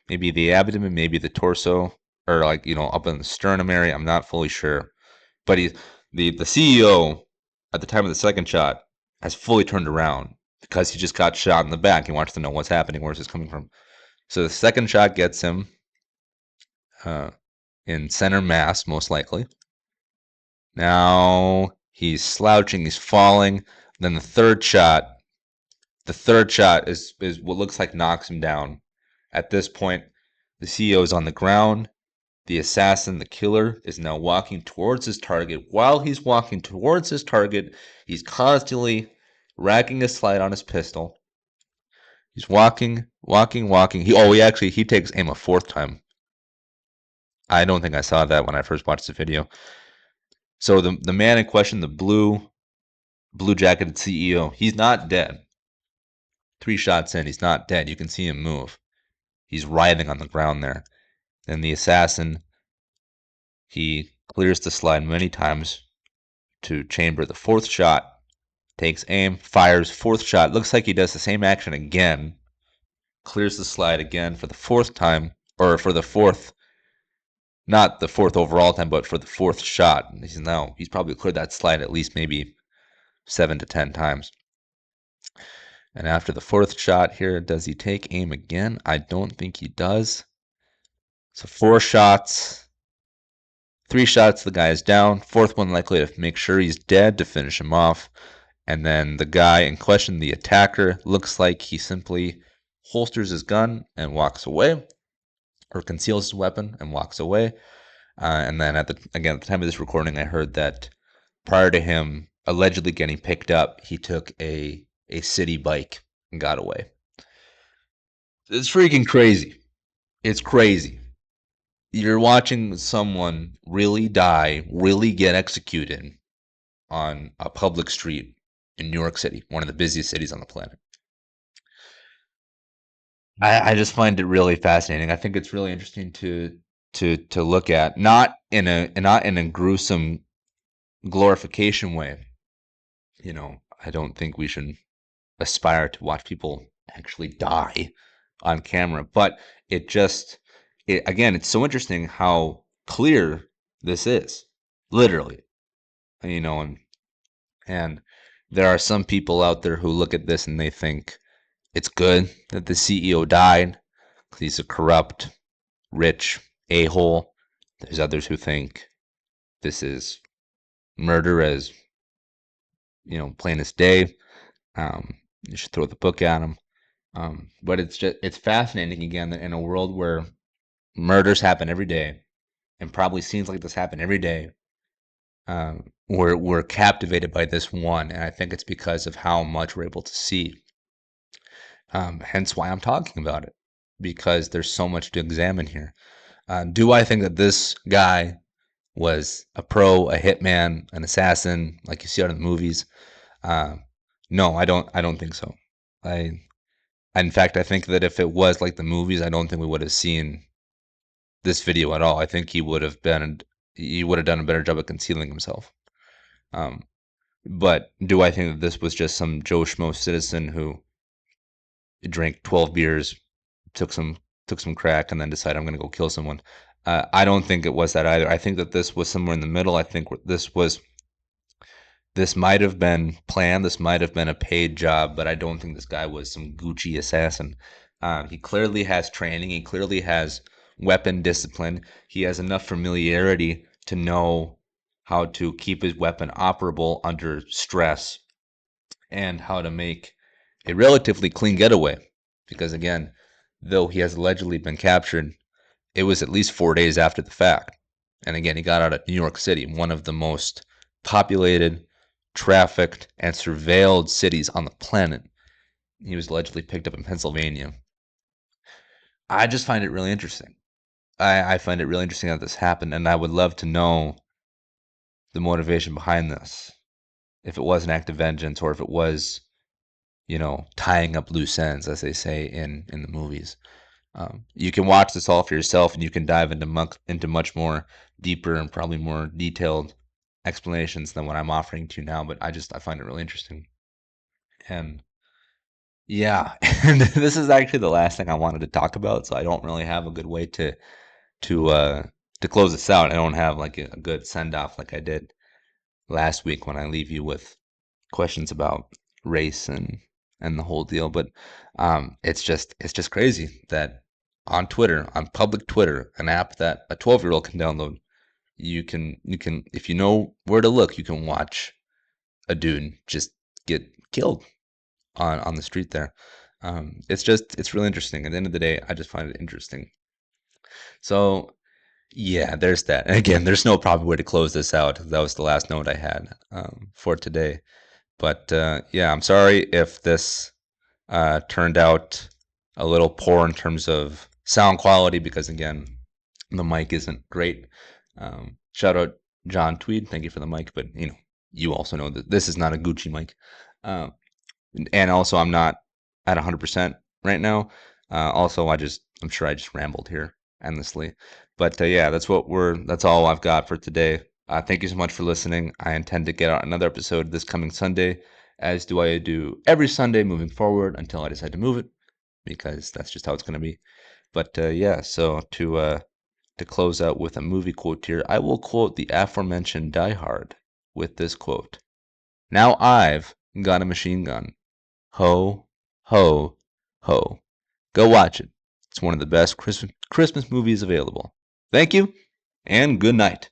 the abdomen, maybe the torso, or up in the sternum area. I'm not fully sure. But the CEO at the time of the second shot has fully turned around because he just got shot in the back. He wants to know what's happening, where's this coming from. So the second shot gets him in center mass, most likely. Now he's slouching, he's falling. Then the third shot is what looks like knocks him down. At this point, the CEO is on the ground. The assassin, the killer, is now walking towards his target. While he's walking towards his target, he's constantly racking a slide on his pistol. He's walking. He takes aim a fourth time. I don't think I saw that when I first watched the video. So the man in question, the blue jacketed CEO, he's not dead. 3 shots in, he's not dead. You can see him move. He's writhing on the ground there. Then the assassin, he clears the slide many times to chamber the fourth shot, takes aim, fires, fourth shot. Looks like he does the same action again, clears the slide again for the fourth time, or for the fourth, not the fourth overall time, but for the fourth shot. He's probably cleared that slide at least maybe 7 to 10 times. And after the fourth shot here, does he take aim again? I don't think he does. So 4 shots, 3 shots, the guy is down. Fourth one likely to make sure he's dead to finish him off. And then the guy in question, the attacker, looks like he simply holsters his gun and walks away, or conceals his weapon and walks away. And then at the time of this recording, I heard that prior to him allegedly getting picked up, he took a city bike and got away. It's freaking crazy. It's crazy. You're watching someone really die, really get executed on a public street in New York City, one of the busiest cities on the planet. I just find it really fascinating. I think it's really interesting to look at, not in a gruesome glorification way. You know, I don't think we should aspire to watch people actually die on camera, but again, it's so interesting how clear this is, literally. You know, and there are some people out there who look at this and they think it's good that the CEO died because he's a corrupt, rich a-hole. There's others who think this is murder as, plain as day. You should throw the book at him. But it's fascinating again that in a world where murders happen every day, and probably scenes like this happen every day, we're captivated by this one, and I think it's because of how much we're able to see. Hence why I'm talking about it, because there's so much to examine here. Do I think that this guy was a pro, a hitman, an assassin, like you see out in the movies? No, I don't. I don't think so. In fact, I think that if it was like the movies, I don't think we would have seen this video at all. I think he would have done a better job of concealing himself. But do I think that this was just some Joe Schmo citizen who drank 12 beers, took some crack, and then decided I'm going to go kill someone? I don't think it was that either. I think that this was somewhere in the middle. I think this might have been planned. This might have been a paid job, but I don't think this guy was some Gucci assassin. He clearly has training. He clearly has weapon discipline. He has enough familiarity to know how to keep his weapon operable under stress and how to make a relatively clean getaway. Because again, though he has allegedly been captured, it was at least 4 days after the fact. And again, he got out of New York City, one of the most populated, trafficked, and surveilled cities on the planet. He was allegedly picked up in Pennsylvania. I just find it really interesting. I find it really interesting that this happened, and I would love to know the motivation behind this. If it was an act of vengeance, or if it was, tying up loose ends, as they say in the movies. You can watch this all for yourself, and you can dive into much more deeper and probably more detailed explanations than what I'm offering to you now. But I find it really interesting. And yeah, and this is actually the last thing I wanted to talk about, so I don't really have a good way to close this out. I don't have like a good send off like I did last week when I leave you with questions about race and the whole deal. But it's just crazy that on Twitter, on public Twitter, an app that a 12-year-old can download, you can if you know where to look, you can watch a dude just get killed on the street there. It's really interesting. At the end of the day, I just find it interesting. So yeah, there's that. And again, there's no proper way to close this out. That was the last note I had for today. But yeah, I'm sorry if this turned out a little poor in terms of sound quality, because again, the mic isn't great. Shout out John Tweed, thank you for the mic, but you also know that this is not a Gucci mic. And also, I'm not at 100% right now. Also, I'm sure I just rambled here endlessly. But yeah, that's all I've got for today. Thank you so much for listening. I intend to get out another episode this coming Sunday, as do I do every Sunday moving forward until I decide to move it, because that's just how it's going to be. But yeah, so to close out with a movie quote here, I will quote the aforementioned Die Hard with this quote. "Now I've got a machine gun. Ho, ho, ho." Go watch it. It's one of the best Christmas movies available. Thank you, and good night.